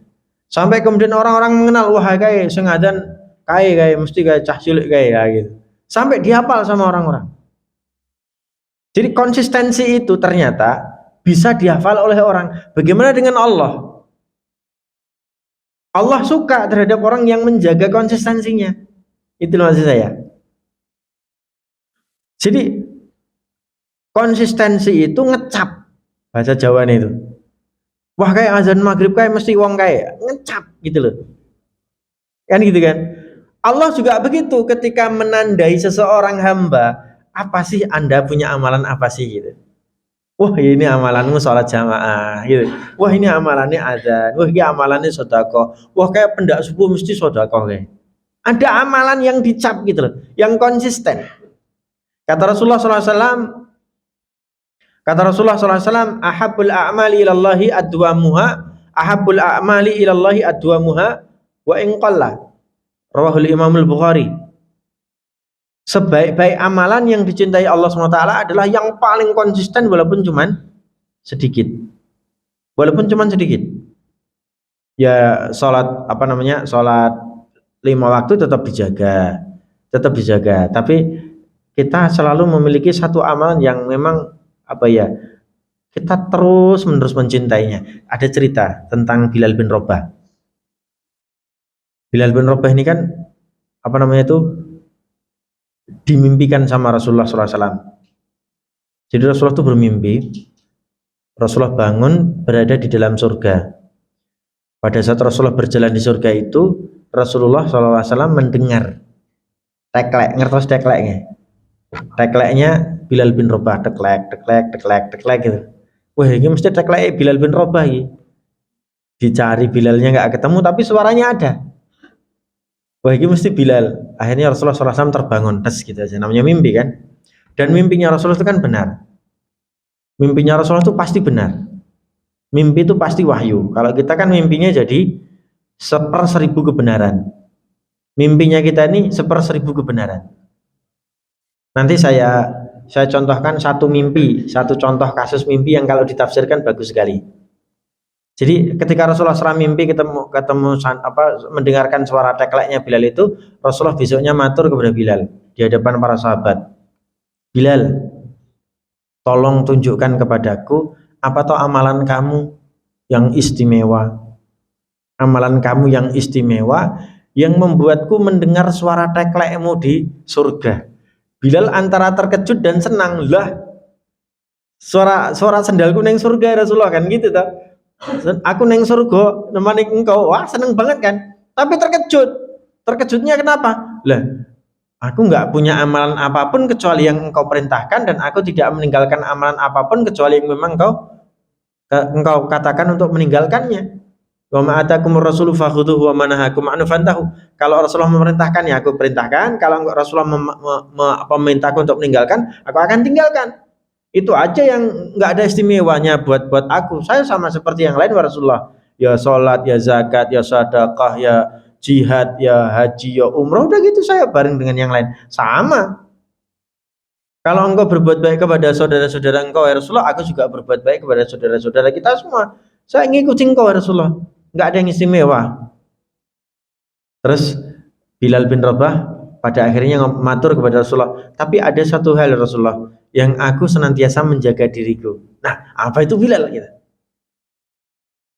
Sampai kemudian orang-orang mengenal, wah kayak sing azan kayak mesti kayak cah cilik kayak gitu. Sampai dihafal sama orang-orang. Jadi konsistensi itu ternyata bisa dihafal oleh orang. Bagaimana dengan Allah? Allah suka terhadap orang yang menjaga konsistensinya. Itu maksud saya. Jadi konsistensi itu ngecap, bahasa Jawa itu. Wah kayak azan maghrib kayak mesti wong kayak ngecap gitu loh. Kan gitu kan. Allah juga begitu ketika menandai seseorang hamba apa sih Anda punya amalan apa sih gitu. Wah ini amalanmu sholat jamaah gitu. Wah ini amalannya adzan. Wah ini amalannya sedekah. Wah kayak pendak subuh mesti sedekah kayak. Ada amalan yang dicap gitu loh, yang konsisten. Kata Rasulullah SAW, ahabbul a'mali ilallahi adwamuha, ahabbul a'mali ilallahi adwamuha wa in qalla. Rawahul Imamul Bukhari. Sebaik-baik amalan yang dicintai Allah SWT adalah yang paling konsisten walaupun cuman sedikit. Walaupun cuman sedikit. Ya sholat sholat 5 waktu tetap dijaga. Tapi kita selalu memiliki satu amalan yang memang kita terus menerus mencintainya. Ada cerita tentang Bilal bin Rabah. Bilal bin Rabah ini kan dimimpikan sama Rasulullah SAW. Jadi Rasulullah itu bermimpi, Rasulullah bangun berada di dalam surga. Pada saat Rasulullah berjalan di surga itu, Rasulullah SAW mendengar teklek, ngertos tekleknya? Tekleknya Bilal bin Rabah, teklek gitu. Wah ini mesti teklek Bilal bin Rabah ini. Dicari Bilalnya nggak ketemu, tapi suaranya ada. Wah ini mesti Bilal. Akhirnya Rasulullah SAW terbangun, tes gitu aja. Namanya mimpi kan. Dan mimpinya Rasulullah itu kan benar. Mimpinya Rasulullah itu pasti benar. Mimpi itu pasti wahyu. Kalau kita kan mimpinya jadi 1/1000 kebenaran. Mimpinya kita ini 1/1000 kebenaran. Nanti saya contohkan satu contoh kasus mimpi yang kalau ditafsirkan bagus sekali. Jadi ketika Rasulullah SAW mimpi ketemu mendengarkan suara tekleknya Bilal itu, Rasulullah besoknya matur kepada Bilal di hadapan para sahabat. Bilal, tolong tunjukkan kepadaku apa toh amalan kamu yang istimewa. Amalan kamu yang istimewa yang membuatku mendengar suara teklekmu di surga. Bilal antara terkejut dan senang. Lah, suara sendalku neng surga Rasulullah kan gitu toh. Aku neng surga nemani engkau, wah seneng banget kan, tapi terkejutnya kenapa? Lah aku nggak punya amalan apapun kecuali yang engkau perintahkan, dan aku tidak meninggalkan amalan apapun kecuali yang memang engkau katakan untuk meninggalkannya. Wa ma atakumur rasulu fakhudhuhu wa manahakum anhu fantahu. Kalau Rasulullah memerintahkan ya aku perintahkan, kalau Rasulullah memintaku untuk meninggalkan, aku akan tinggalkan. Itu aja yang nggak ada istimewanya buat aku. Saya sama seperti yang lain, Rasulullah. Ya sholat, ya zakat, ya sedekah, ya jihad, ya haji, ya umrah, udah gitu saya bareng dengan yang lain. Sama. Kalau engkau berbuat baik kepada saudara-saudara engkau, ya Rasulullah, aku juga berbuat baik kepada saudara-saudara kita semua. Saya ngikutin engkau, ya Rasulullah. Nggak ada yang istimewa. Terus Bilal bin Rabah pada akhirnya matur kepada Rasulullah. Tapi ada satu hal, Rasulullah, yang aku senantiasa menjaga diriku. Nah, apa itu Bilal? Gitu.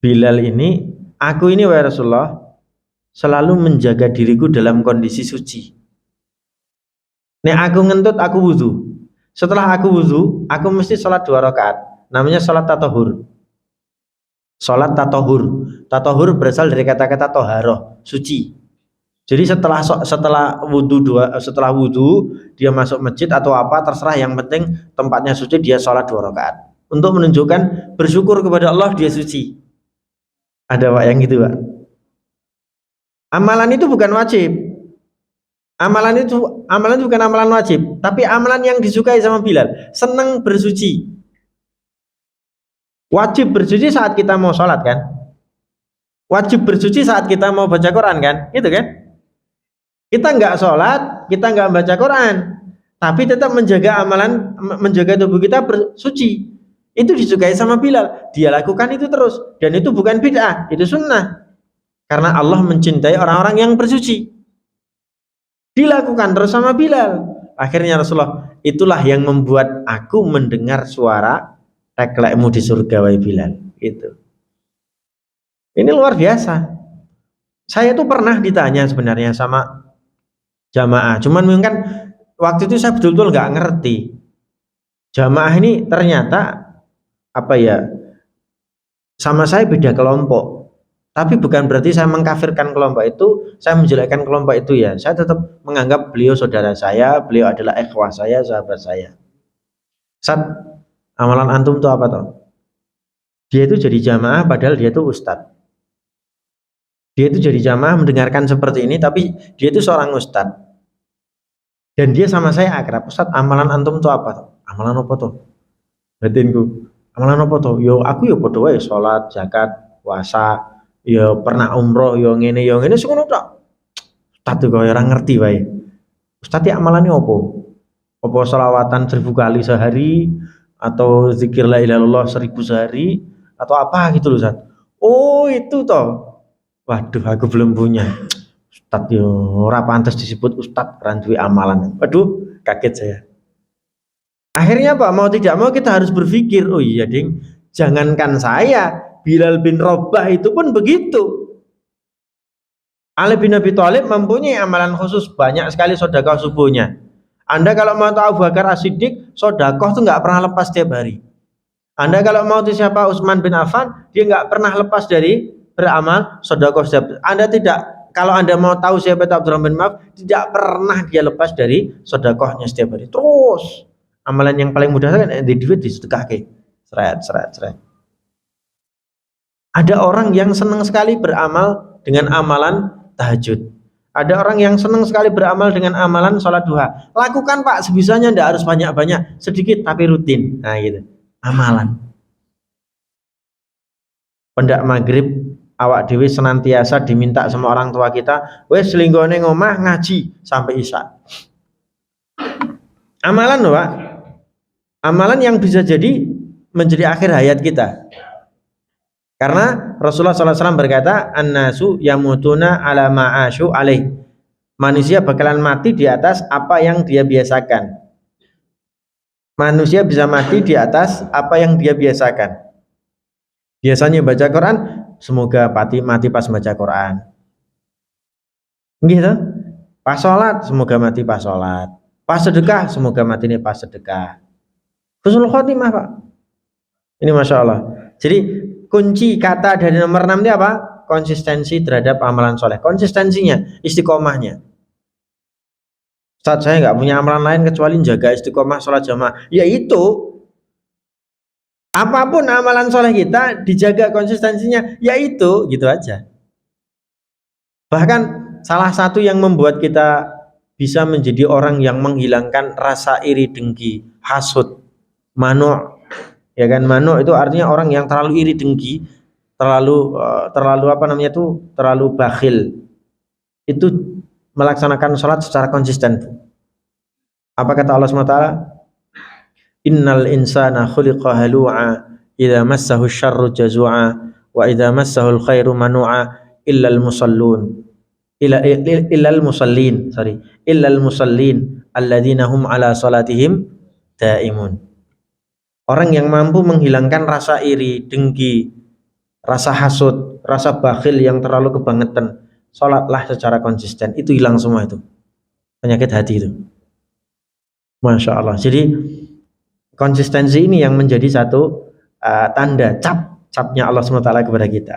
Bilal ini, aku ini wahai Rasulullah, selalu menjaga diriku dalam kondisi suci. Nek aku ngentut, aku wudu. Setelah aku wudu, aku mesti sholat 2 rakaat. Namanya sholat tatahur. Sholat tatahur. Tatahur berasal dari kata-kata toharoh, suci. Jadi setelah wudu dia masuk masjid atau apa terserah, yang penting tempatnya suci, dia sholat 2 rakaat untuk menunjukkan bersyukur kepada Allah dia suci. Ada Pak yang gitu Pak. Amalan itu bukan wajib. Amalan itu bukan amalan wajib, tapi amalan yang disukai sama Bilal. Senang bersuci. Wajib bersuci saat kita mau sholat kan? Wajib bersuci saat kita mau baca Quran kan? Gitu kan? Kita nggak sholat, kita nggak baca Quran, tapi tetap menjaga amalan, menjaga tubuh kita bersuci. Itu disukai sama Bilal. Dia lakukan itu terus, dan itu bukan bid'ah, itu sunnah. Karena Allah mencintai orang-orang yang bersuci. Dilakukan terus sama Bilal. Akhirnya Rasulullah, itulah yang membuat aku mendengar suara teklekmu di surga wahai Bilal. Itu. Ini luar biasa. Saya tuh pernah ditanya sebenarnya sama jamaah, cuman mungkin kan waktu itu saya betul-betul nggak ngerti jamaah ini ternyata sama saya beda kelompok. Tapi bukan berarti saya mengkafirkan kelompok itu, saya menjelekkan kelompok itu ya. Saya tetap menganggap beliau saudara saya, beliau adalah ikhwah saya, sahabat saya. Ustaz, amalan antum itu apa toh? Dia itu jadi jamaah padahal dia itu ustadz. Dia itu jadi jamaah mendengarkan seperti ini, tapi dia itu seorang ustadz. Dan dia sama saya akrab. Ustaz, amalan antum itu apa toh? Amalan apa toh? Batinku. Amalan apa toh? Yo aku yo padha wae salat, zakat, puasa, yo pernah umroh, yo ngene ngono tok. Ustaz kok ora ngerti wae. Ustaz ya amalannya apa? Apa selawatan 1000 kali sehari atau zikir la ilaha illallah 1000 sehari atau apa gitu loh Ustaz. Oh, itu toh. Waduh, aku belum punya. Ustaz yo ora pantas disebut ustaz kan duwe amalan. Waduh, kaget saya. Akhirnya Pak, mau tidak mau kita harus berpikir, oh iya ding, jangankan saya, Bilal bin Rabah itu pun begitu. Ali bin Abi Thalib mempunyai amalan khusus, banyak sekali sedekah subuhnya. Anda kalau mau tahu Abu Bakar As-Siddiq, sedekah itu nggak pernah lepas setiap hari. Anda kalau mau tahu siapa Utsman bin Affan, dia nggak pernah lepas dari beramal sedekah setiap hari. Anda tidak, kalau Anda mau tahu siapa Abdurrahman bin Auf, tidak pernah dia lepas dari sedekahnya setiap hari. Terus amalan yang paling mudah kan di duit disedekahke. Seret. Ada orang yang senang sekali beramal dengan amalan tahajud. Ada orang yang senang sekali beramal dengan amalan sholat duha. Lakukan Pak, sebisanya, tidak harus banyak-banyak, sedikit tapi rutin. Nah gitu, amalan. Pendak maghrib awak dewi senantiasa diminta sama orang tua kita, wes selinggone ngomah ngaji sampai isya. Amalan loh Pak, amalan yang bisa jadi menjadi akhir hayat kita. Karena Rasulullah SAW berkata, an-nasu yamutuna ala ma'asyu alaih. Manusia bakalan mati di atas apa yang dia biasakan. Manusia bisa mati di atas apa yang dia biasakan. Biasanya baca Quran, semoga mati pas baca Quran. Gitu. Pas sholat, semoga mati pas sholat. Pas sedekah, semoga mati ini pas sedekah. Husnul khotimah Pak. Ini Masya Allah. Jadi kunci kata dari nomor 6 ini apa? Konsistensi terhadap amalan soleh. Konsistensinya, istiqomahnya. Saat saya nggak punya amalan lain kecuali jaga istiqomah sholat jamaah. Ya itu, apapun amalan soleh kita dijaga konsistensinya, ya itu gitu aja. Bahkan salah satu yang membuat kita bisa menjadi orang yang menghilangkan rasa iri dengki, hasud, manu'. Ya kan, manu itu artinya orang yang terlalu iri dengki, terlalu apa namanya itu, terlalu bakhil. Itu melaksanakan sholat secara konsisten. Apa kata Allah SWT? Innal insana khuliqa halu'a idza massahu syarru jazu'a wa idza massahu khairu manu'a illal musallin alladzina hum ala salatihim daimun. Orang yang mampu menghilangkan rasa iri, dengki, rasa hasud, rasa bakhil yang terlalu kebangetan, sholatlah secara konsisten, itu hilang semua itu penyakit hati itu. Masya Allah. Jadi konsistensi ini yang menjadi satu tanda capnya Allah SWT kepada kita.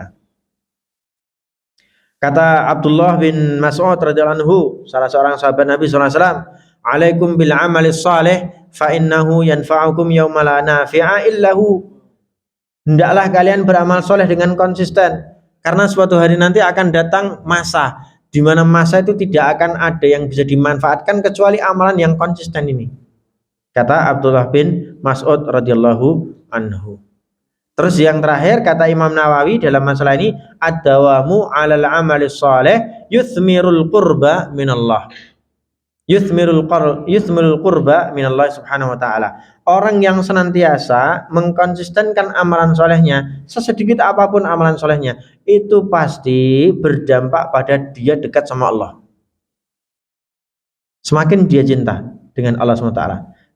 Kata Abdullah bin Mas'ud radhiyallahu anhu, salah seorang sahabat Nabi SAW, alaikum bil amali salih fa innahu yanfa'ukum yauma la nafi'a illahu. Hendaklah kalian beramal soleh dengan konsisten, karena suatu hari nanti akan datang masa di mana masa itu tidak akan ada yang bisa dimanfaatkan kecuali amalan yang konsisten ini. Kata Abdullah bin Mas'ud radhiyallahu anhu. Terus yang terakhir kata Imam Nawawi dalam masalah ini, ad-dawamu 'alal 'amali shalih yuthmirul qurba minallah. Yuthmirul qurba minallah subhanahu wa ta'ala. Orang yang senantiasa mengkonsistenkan amalan solehnya, sesedikit apapun amalan solehnya, itu pasti berdampak pada dia dekat sama Allah. Semakin dia cinta dengan Allah SWT.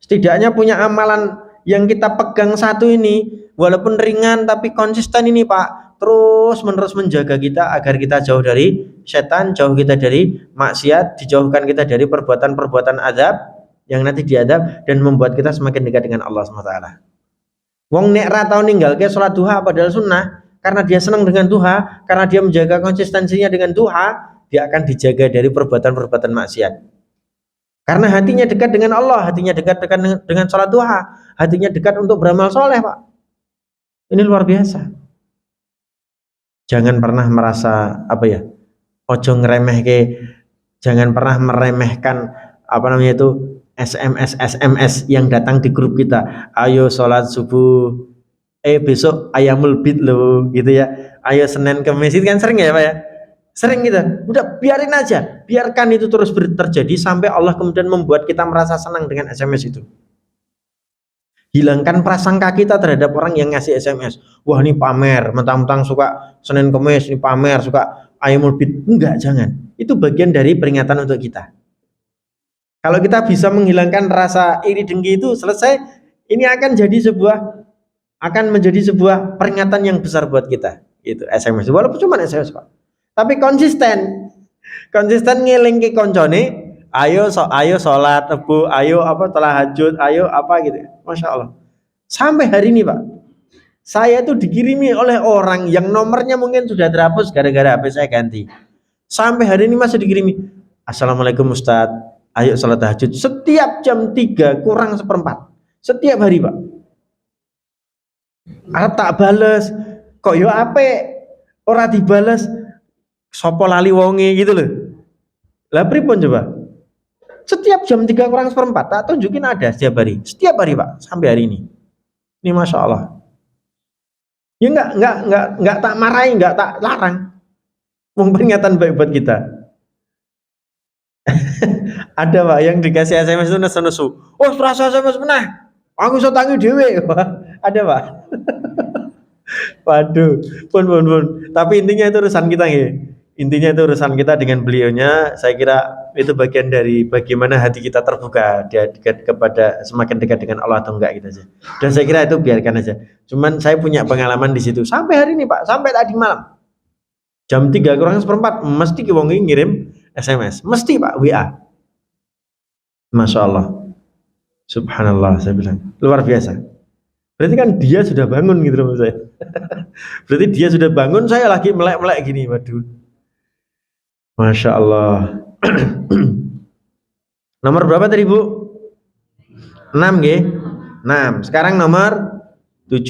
Setidaknya punya amalan yang kita pegang satu ini, walaupun ringan tapi konsisten ini Pak, terus menerus menjaga kita agar kita jauh dari setan, jauh kita dari maksiat, dijauhkan kita dari perbuatan-perbuatan azab yang nanti diadab, dan membuat kita semakin dekat dengan Allah SWT. Wong nek ra tau ninggalke salat duha padahal sunnah, karena dia senang dengan duha, karena dia menjaga konsistensinya dengan duha, dia akan dijaga dari perbuatan-perbuatan maksiat. Karena hatinya dekat dengan Allah, hatinya dekat dengan sholat duha, hatinya dekat untuk beramal soleh, Pak. Ini luar biasa. Jangan pernah merasa ojo ngeremehke, jangan pernah meremehkan itu SMS yang datang di grup kita. Ayo sholat subuh, besok ayamul bid loh, gitu ya. Ayo Senin Kemis, itu kan sering ya Pak ya. Sering kita, udah biarin aja, biarkan itu terus terjadi sampai Allah kemudian membuat kita merasa senang dengan SMS itu. Hilangkan prasangka kita terhadap orang yang ngasih SMS. Wah ini pamer, mentang-mentang suka Senin Kemis, ini pamer, suka ayamul bid. Enggak, jangan. Itu bagian dari peringatan untuk kita. Kalau kita bisa menghilangkan rasa iri dengki itu selesai, ini akan menjadi sebuah peringatan yang besar buat kita. Itu SMS, walaupun cuma SMS Pak. Tapi konsisten ngelingke koncone, ayo sholat tebu, ayo tahajud, ayo gitu. Masya Allah. Sampai hari ini Pak, saya itu dikirimi oleh orang yang nomornya mungkin sudah terhapus gara-gara HP saya ganti. Sampai hari ini masih dikirimi, Assalamualaikum Ustadz, ayo sholat tahajud setiap jam 3 kurang seperempat. Setiap hari Pak. Tak bales, kok yo ape ora dibales, sopo lali wonge gitu loh. Lah pripun coba? Setiap jam 3 kurang seperempat, tak tunjukin ada setiap hari Pak, sampai hari ini. Ini Masya Allah. Ya enggak tak marahi, enggak tak larang. Peringatan baik buat kita. Ada Pak yang dikasih SMS itu nesu-nesu. Oh, serasa SMS menah. Aku iso tangi dhewe. Ada Pak. Waduh, pun. Tapi intinya itu urusan kita ya. Intinya itu urusan kita dengan beliaunya. Saya kira itu bagian dari bagaimana hati kita terbuka dia semakin dekat dengan Allah atau enggak gitu aja. Dan saya kira itu biarkan aja. Cuman saya punya pengalaman di situ sampai hari ini Pak, sampai tadi malam. Jam 3 kurang seperempat mesti wong ngirim SMS, mesti Pak WA. Masya Allah. Subhanallah, saya bilang luar biasa. Berarti kan dia sudah bangun gitu loh saya. Berarti dia sudah bangun, saya lagi melek-melek gini, waduh. Masya Allah. Nomor berapa tadi Bu? 6 nggih? 6. Sekarang nomor 7.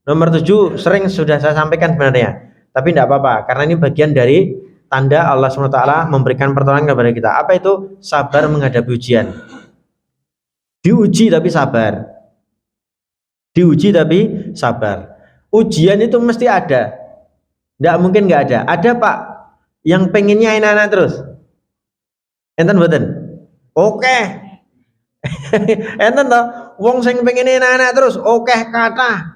Nomor 7 sering sudah saya sampaikan sebenarnya. Tapi tidak apa-apa, karena ini bagian dari tanda Allah SWT memberikan pertolongan kepada kita. Apa itu? Sabar menghadapi ujian. Diuji tapi sabar. Ujian itu mesti ada. Tidak mungkin nggak ada. Ada Pak yang pengennya enak-enak terus. Enten mboten? Oke. Enten toh, wong sing pengen enak-enak terus, oke kata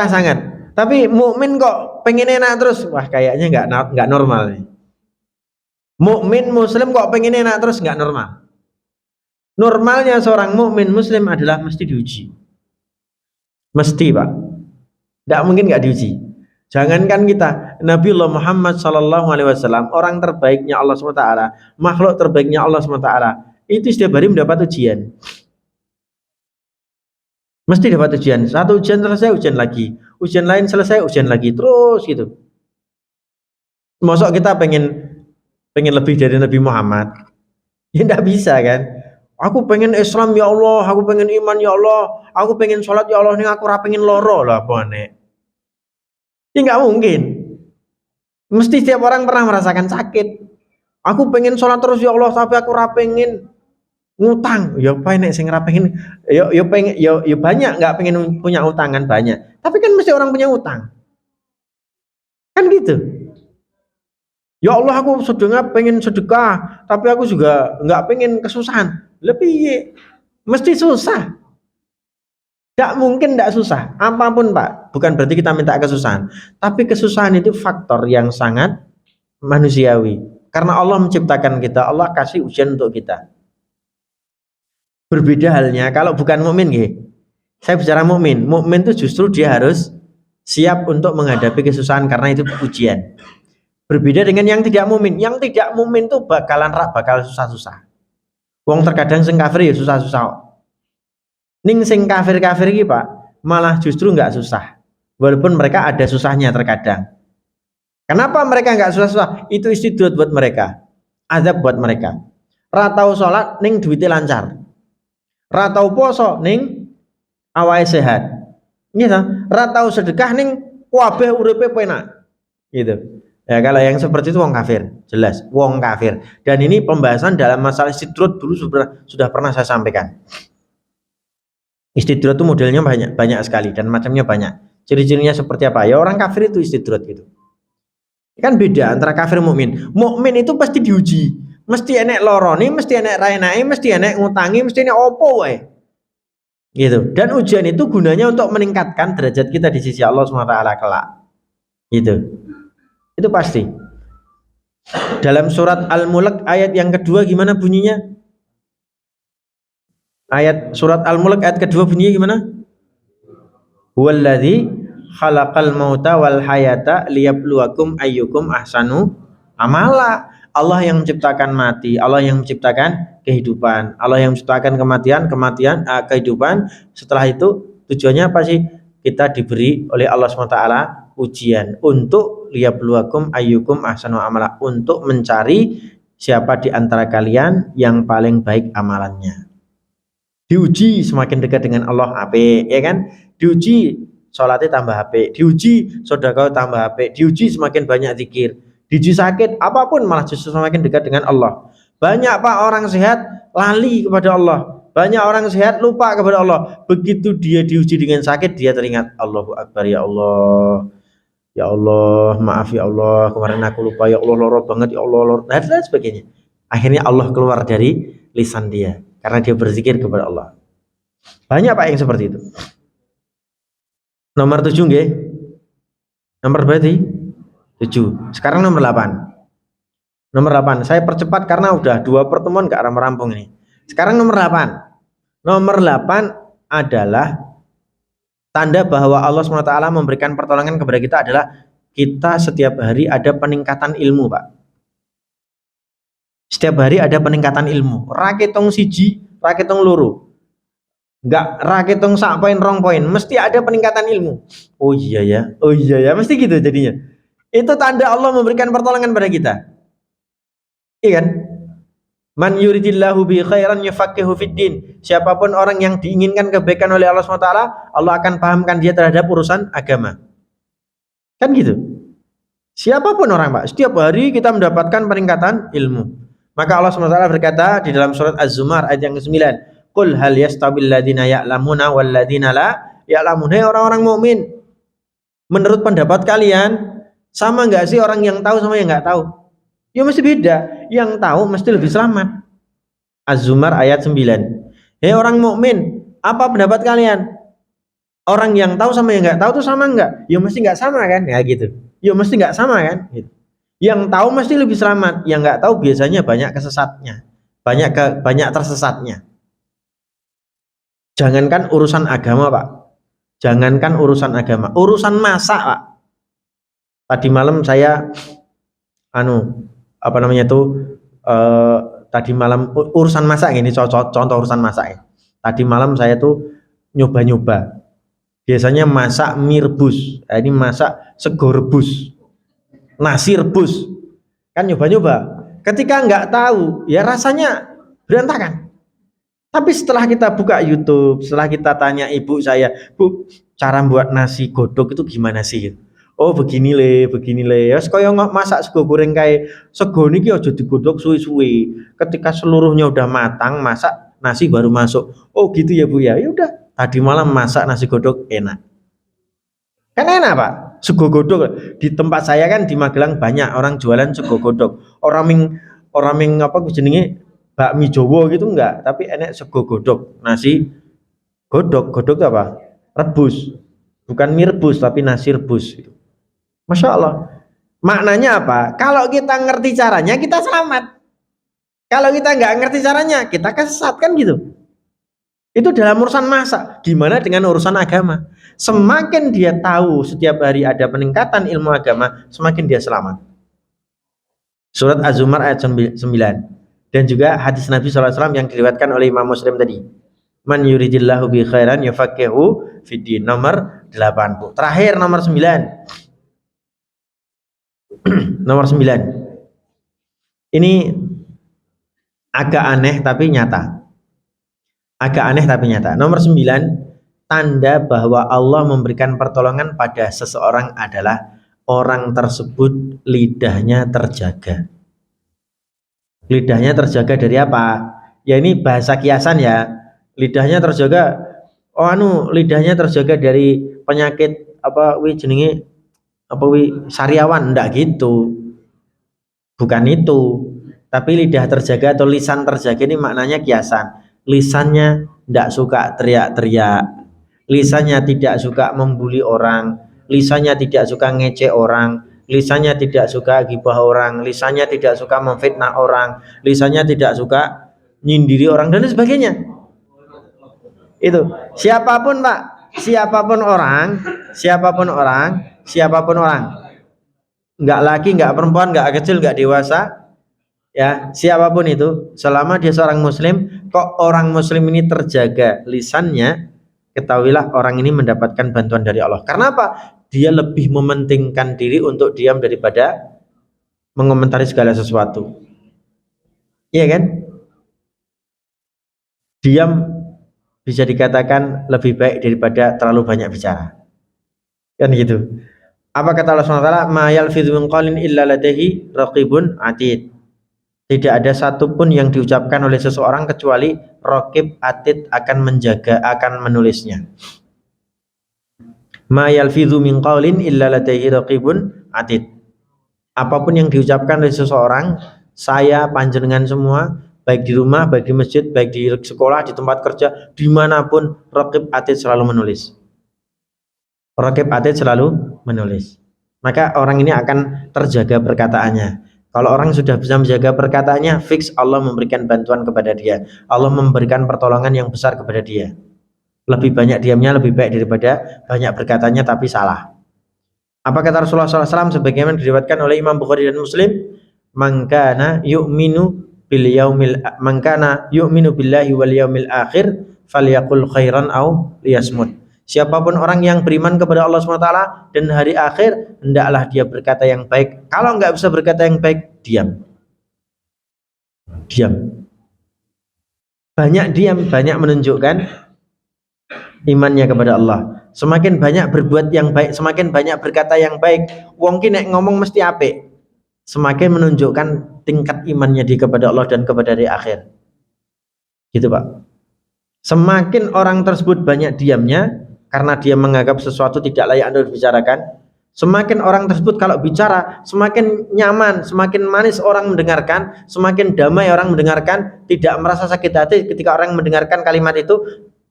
sangat. Tapi mukmin kok pengen enak terus, wah kayaknya nggak normal nih. Mukmin Muslim kok pengen enak terus, nggak normal. Normalnya seorang mukmin Muslim adalah mesti diuji. Mesti Pak. Tidak mungkin nggak diuji. Jangankan kita, Nabiullah Muhammad SAW, orang terbaiknya Allah SWT, makhluk terbaiknya Allah SWT, itu setiap hari mendapat ujian. Mesti dapat ujian. Satu ujian selesai, ujian lagi. Ujian lain selesai, ujian lagi. Terus gitu. Masa kita pengen lebih dari Nabi Muhammad? Ya tidak bisa kan. Aku pengen Islam ya Allah, aku pengen iman ya Allah, aku pengen sholat ya Allah, ini aku pengen loro lah bone. Ya nggak mungkin. Mesti setiap orang pernah merasakan sakit. Aku pengen sholat terus ya Allah, tapi aku pengen ngutang. Ya apa nek sing pengen ya banyak nggak pengen punya utangan banyak. Tapi kan mesti orang punya utang. Kan gitu. Ya Allah aku pengen sedekah, tapi aku juga nggak pengen kesusahan. Lebih mesti susah. Tidak mungkin tidak susah, apapun Pak. Bukan berarti kita minta kesusahan, tapi kesusahan itu faktor yang sangat manusiawi. Karena Allah menciptakan kita, Allah kasih ujian untuk kita. Berbeda halnya kalau bukan mukmin, saya bicara mukmin. Mukmin itu justru dia harus siap untuk menghadapi kesusahan karena itu ujian. Berbeda dengan yang tidak mukmin. Yang tidak mukmin itu bakal susah-susah. Wong terkadang sing kafir ya susah-susah. Ning sing kafir-kafir iki Pak, malah justru enggak susah. Walaupun mereka ada susahnya terkadang. Kenapa mereka nggak susah-susah? Itu istidrat buat mereka, azab buat mereka. Ratau sholat ning duwite lancar, ratau poso ning awake sehat, gitu. Ratau sedekah ning kabeh uripe penak, gitu. Ya kalau yang seperti itu wong kafir, jelas wong kafir. Dan ini pembahasan dalam masalah istidrat dulu sudah pernah saya sampaikan. Istidrat itu modelnya banyak sekali dan macamnya banyak. Ciri-cirinya seperti apa? Ya orang kafir itu istidrat gitu. Kan beda antara kafir mukmin. Mukmin itu pasti diuji, mesti enek lorone, mesti enek raenake, mesti enek ngutangi, mesti enek opo wae. Gitu. Dan ujian itu gunanya untuk meningkatkan derajat kita di sisi Allah SWT kelak. Gitu. Itu pasti. Dalam surat Al-Mulk ayat yang kedua gimana bunyinya? Ayat surat Al-Mulk ayat kedua bunyinya gimana? Huwallazi khalaqal mauta wal hayata liyabluwakum ayyukum ahsanu amala. Allah yang menciptakan mati, Allah yang menciptakan kehidupan, Allah yang menciptakan kehidupan. Setelah itu tujuannya apa sih? Kita diberi oleh Allah SWT ujian untuk liyabluwakum ayyukum ahsanu amala, untuk mencari siapa di antara kalian yang paling baik amalannya. Diuji semakin dekat dengan Allah apik, ya kan? Diuji sholatnya tambah apik, diuji sedekah tambah apik, diuji semakin banyak zikir, diuji sakit apapun malah justru semakin dekat dengan Allah. Banyak Pak orang sehat lali kepada Allah, banyak orang sehat lupa kepada Allah. Begitu dia diuji dengan sakit, dia teringat Allahu Akbar, ya Allah, ya Allah, maaf ya Allah, kemarin aku lupa, ya Allah loro banget, ya Allah loro, dan sebagainya. Akhirnya Allah keluar dari lisan dia karena dia berzikir kepada Allah. Banyak Pak yang seperti itu. Nomor 7 nggih. Nomor berarti 7. Sekarang nomor 8. Nomor 8. Saya percepat karena udah 2 pertemuan enggak rampung ini. Sekarang nomor 8. Nomor 8 adalah tanda bahwa Allah SWT memberikan pertolongan kepada kita adalah kita setiap hari ada peningkatan ilmu, Pak. Setiap hari ada peningkatan ilmu. Raketong siji, raketong loro. Enggak raketong sak poin rong poin, mesti ada peningkatan ilmu. Oh iya ya, mesti gitu jadinya. Itu tanda Allah memberikan pertolongan pada kita. Iya kan? Man yuridillahu bi khairan yufaqihu fiddin. Siapapun orang yang diinginkan kebaikan oleh Allah SWT, Allah akan pahamkan dia terhadap urusan agama. Kan gitu. Siapapun orang, Pak, setiap hari kita mendapatkan peningkatan ilmu. Maka Allah SWT berkata di dalam surat Az-Zumar ayat yang ke-9, Qul hal yastabil ladzina ya'lamuna wal ladzina la ya'lamun. Hai orang-orang mukmin, menurut pendapat kalian sama enggak sih orang yang tahu sama yang enggak tahu? Ya mesti beda. Yang tahu mesti lebih selamat. Az-Zumar ayat 9. Hei orang mukmin, apa pendapat kalian? Orang yang tahu sama yang enggak tahu itu sama enggak? Ya mesti enggak sama kan? Ya gitu. Ya mesti enggak sama kan? Gitu. Yang tahu mesti lebih selamat, yang enggak tahu biasanya banyak kesesatnya. Banyak tersesatnya. Jangankan urusan agama, Pak. Jangankan urusan agama, urusan masak, Pak. Tadi malam saya tadi malam urusan masak ini contoh urusan masak ya. Tadi malam saya tuh nyoba-nyoba. Biasanya masak mie rebus. Ini masak sego rebus. Nasi rebus. Kan nyoba-nyoba. Ketika nggak tahu, ya rasanya berantakan. Tapi setelah kita buka YouTube, setelah kita tanya ibu saya, Bu, cara buat nasi godok itu gimana sih? Oh begini le. Ya kaya masak sego goreng kayak sego niki aja digodok suwi-suwi. Ketika seluruhnya udah matang, masak nasi baru masuk. Oh gitu ya Bu ya. Ya udah, tadi malam masak nasi godok enak. Kan enak, Pak. Sego godok di tempat saya kan di Magelang banyak orang jualan sego godok. Orang ming apa jenenge bakmi Jawa gitu enggak, tapi enek sego godok, nasi godok itu apa? Rebus. Bukan mie rebus tapi nasi rebus gitu. Masya Allah. Maknanya apa? Kalau kita ngerti caranya kita selamat. Kalau kita nggak ngerti caranya kita kesesat kan gitu. Itu dalam urusan masak. Gimana dengan urusan agama? Semakin dia tahu setiap hari ada peningkatan ilmu agama, semakin dia selamat. Surat Az-Zumar ayat 9. Dan juga hadis Nabi SAW yang diriwayatkan oleh Imam Muslim tadi. Man yuridillahu bi khairan yufaqihu fiddin. Nomor 80. Terakhir nomor 9. Nomor 9. Ini agak aneh tapi nyata. Agak aneh tapi nyata. Nomor 9, tanda bahwa Allah memberikan pertolongan pada seseorang adalah orang tersebut lidahnya terjaga. Lidahnya terjaga dari apa? Ya ini bahasa kiasan ya. Lidahnya terjaga, lidahnya terjaga dari penyakit apa jenenge apa sariawan, ndak gitu. Bukan itu. Tapi lidah terjaga atau lisan terjaga ini maknanya kiasan. Lisannya ndak suka teriak-teriak. Lisannya tidak suka membuli orang. Lisannya tidak suka ngece orang. Lisannya tidak suka gibah orang. Lisannya tidak suka memfitnah orang. Lisannya tidak suka nyindiri orang dan sebagainya. Itu siapapun Pak, siapapun orang, nggak laki, nggak perempuan, nggak kecil, nggak dewasa, ya siapapun itu, selama dia seorang muslim, kok orang muslim ini terjaga lisannya, ketahuilah orang ini mendapatkan bantuan dari Allah. Karena apa? Dia lebih mementingkan diri untuk diam daripada mengomentari segala sesuatu. Iya kan? Diam bisa dikatakan lebih baik daripada terlalu banyak bicara. Kan gitu. Apa kata Allah SWT? Ma yalfidhu min qawlin illa ladaihi raqibun atid. Tidak ada satupun yang diucapkan oleh seseorang kecuali raqib atid akan menjaga, akan menulisnya. Ma yalfidhu min qawlin illa ladaihi raqibun atid. Apapun yang diucapkan oleh seseorang, saya, panjenengan semua, baik di rumah, baik di masjid, baik di sekolah, di tempat kerja, dimanapun, raqib atid selalu menulis. Raqib atid selalu menulis. Maka orang ini akan terjaga perkataannya. Kalau orang sudah bisa menjaga perkataannya, fix Allah memberikan bantuan kepada dia. Allah memberikan pertolongan yang besar kepada dia. Lebih banyak diamnya lebih baik daripada banyak berkatanya tapi salah. Apa kata Rasulullah SAW sebagaimana diriwayatkan oleh Imam Bukhari dan Muslim? Man kana yu'minu billahi wal yaumil akhir falyaqul khairan aw liyasmut. Siapapun orang yang beriman kepada Allah SWT dan hari akhir, hendaklah dia berkata yang baik. Kalau nggak bisa berkata yang baik, diam. Diam. Banyak diam, banyak menunjukkan imannya kepada Allah. Semakin banyak berbuat yang baik, semakin banyak berkata yang baik. Wong ki nek ngomong mesti apik. Semakin menunjukkan tingkat imannya dia kepada Allah dan kepada hari akhir. Gitu Pak. Semakin orang tersebut banyak diamnya karena dia menganggap sesuatu tidak layak untuk dibicarakan, semakin orang tersebut kalau bicara semakin nyaman, semakin manis orang mendengarkan, semakin damai orang mendengarkan, tidak merasa sakit hati ketika orang mendengarkan kalimat itu.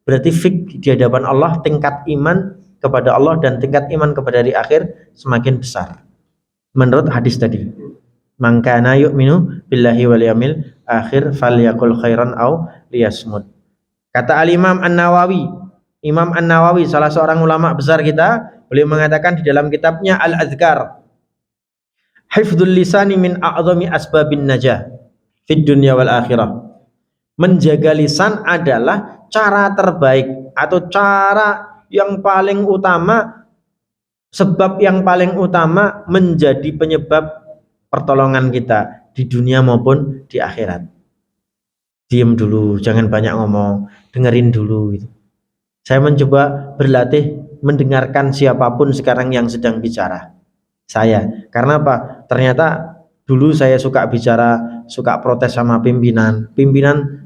Berarti fik di hadapan Allah tingkat iman kepada Allah dan tingkat iman kepada hari akhir semakin besar. Menurut hadis tadi, man kana yu'minu billahi wal yaumil akhir falyaqul khairan aw liyasmut. Kata Al-Imam An-Nawawi, Imam An-Nawawi salah seorang ulama besar kita, beliau mengatakan di dalam kitabnya Al-Azkar, hifdzul lisani min a'zami asbabin najah fid dunya wal akhirah. Menjaga lisan adalah cara terbaik atau cara yang paling utama, sebab yang paling utama menjadi penyebab pertolongan kita di dunia maupun di akhirat. Diam dulu, jangan banyak ngomong, dengerin dulu gitu. Saya mencoba berlatih mendengarkan siapapun sekarang yang sedang bicara. Saya, karena apa? Ternyata dulu saya suka bicara, suka protes sama pimpinan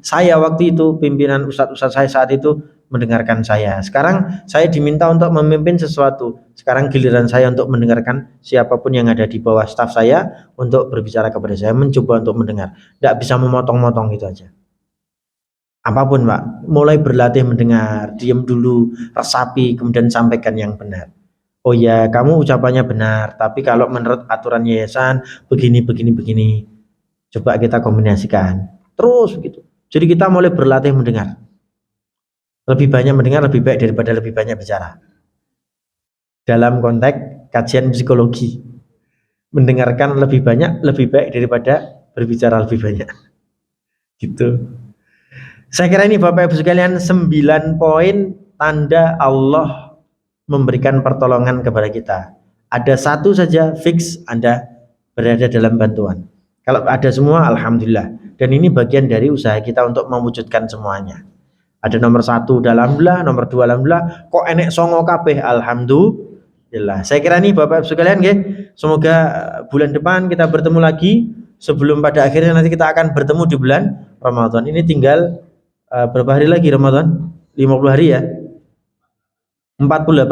saya waktu itu, pimpinan ustadz-ustadz saya saat itu mendengarkan saya. Sekarang saya diminta untuk memimpin sesuatu. Sekarang giliran saya untuk mendengarkan siapapun yang ada di bawah staf saya untuk berbicara kepada saya, mencoba untuk mendengar. Tidak bisa memotong-motong gitu aja. Apapun Pak, mulai berlatih mendengar, diam dulu, resapi, kemudian sampaikan yang benar. Oh ya, kamu ucapannya benar, tapi kalau menurut aturan yayasan begini. Coba kita kombinasikan. Terus begitu. Jadi kita mulai berlatih mendengar. Lebih banyak mendengar lebih baik daripada lebih banyak bicara. Dalam konteks kajian psikologi, mendengarkan lebih banyak lebih baik daripada berbicara lebih banyak. Gitu. Saya kira ini Bapak Ibu sekalian 9 poin tanda Allah memberikan pertolongan kepada kita. Ada satu saja fix Anda berada dalam bantuan. Kalau ada semua, alhamdulillah. Dan ini bagian dari usaha kita untuk mewujudkan semuanya. Ada nomor 1 alhamdulillah, nomor 2 alhamdulillah, kok enek songo kabeh alhamdulillah. Saya kira nih Bapak Ibu sekalian nggih, semoga bulan depan kita bertemu lagi sebelum pada akhirnya nanti kita akan bertemu di bulan Ramadan. Ini tinggal berapa hari lagi Ramadan? 50 hari ya. 48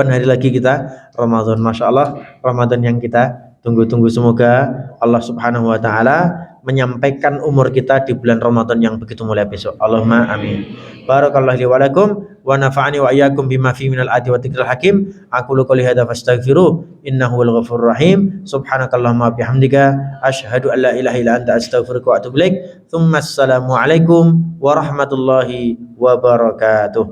hari lagi kita Ramadan. Masya Allah, Ramadan yang kita tunggu-tunggu. Semoga Allah Subhanahu wa Ta'ala menyampaikan umur kita di bulan Ramadan yang begitu mulia besok. Allahumma amin. Barakallahu li wa lakum wa nafa'ani wa iyyakum bima fi minal ayati wa dzikril hakim. Aqulu qouli hadza fastaghfiruh innahu wal ghafurur rahim. Subhanakallahumma bihamdika asyhadu an la ilaha illa anta astaghfiruka wa atubu ilaik. Tsumma assalamu alaikum warahmatullahi wabarakatuh.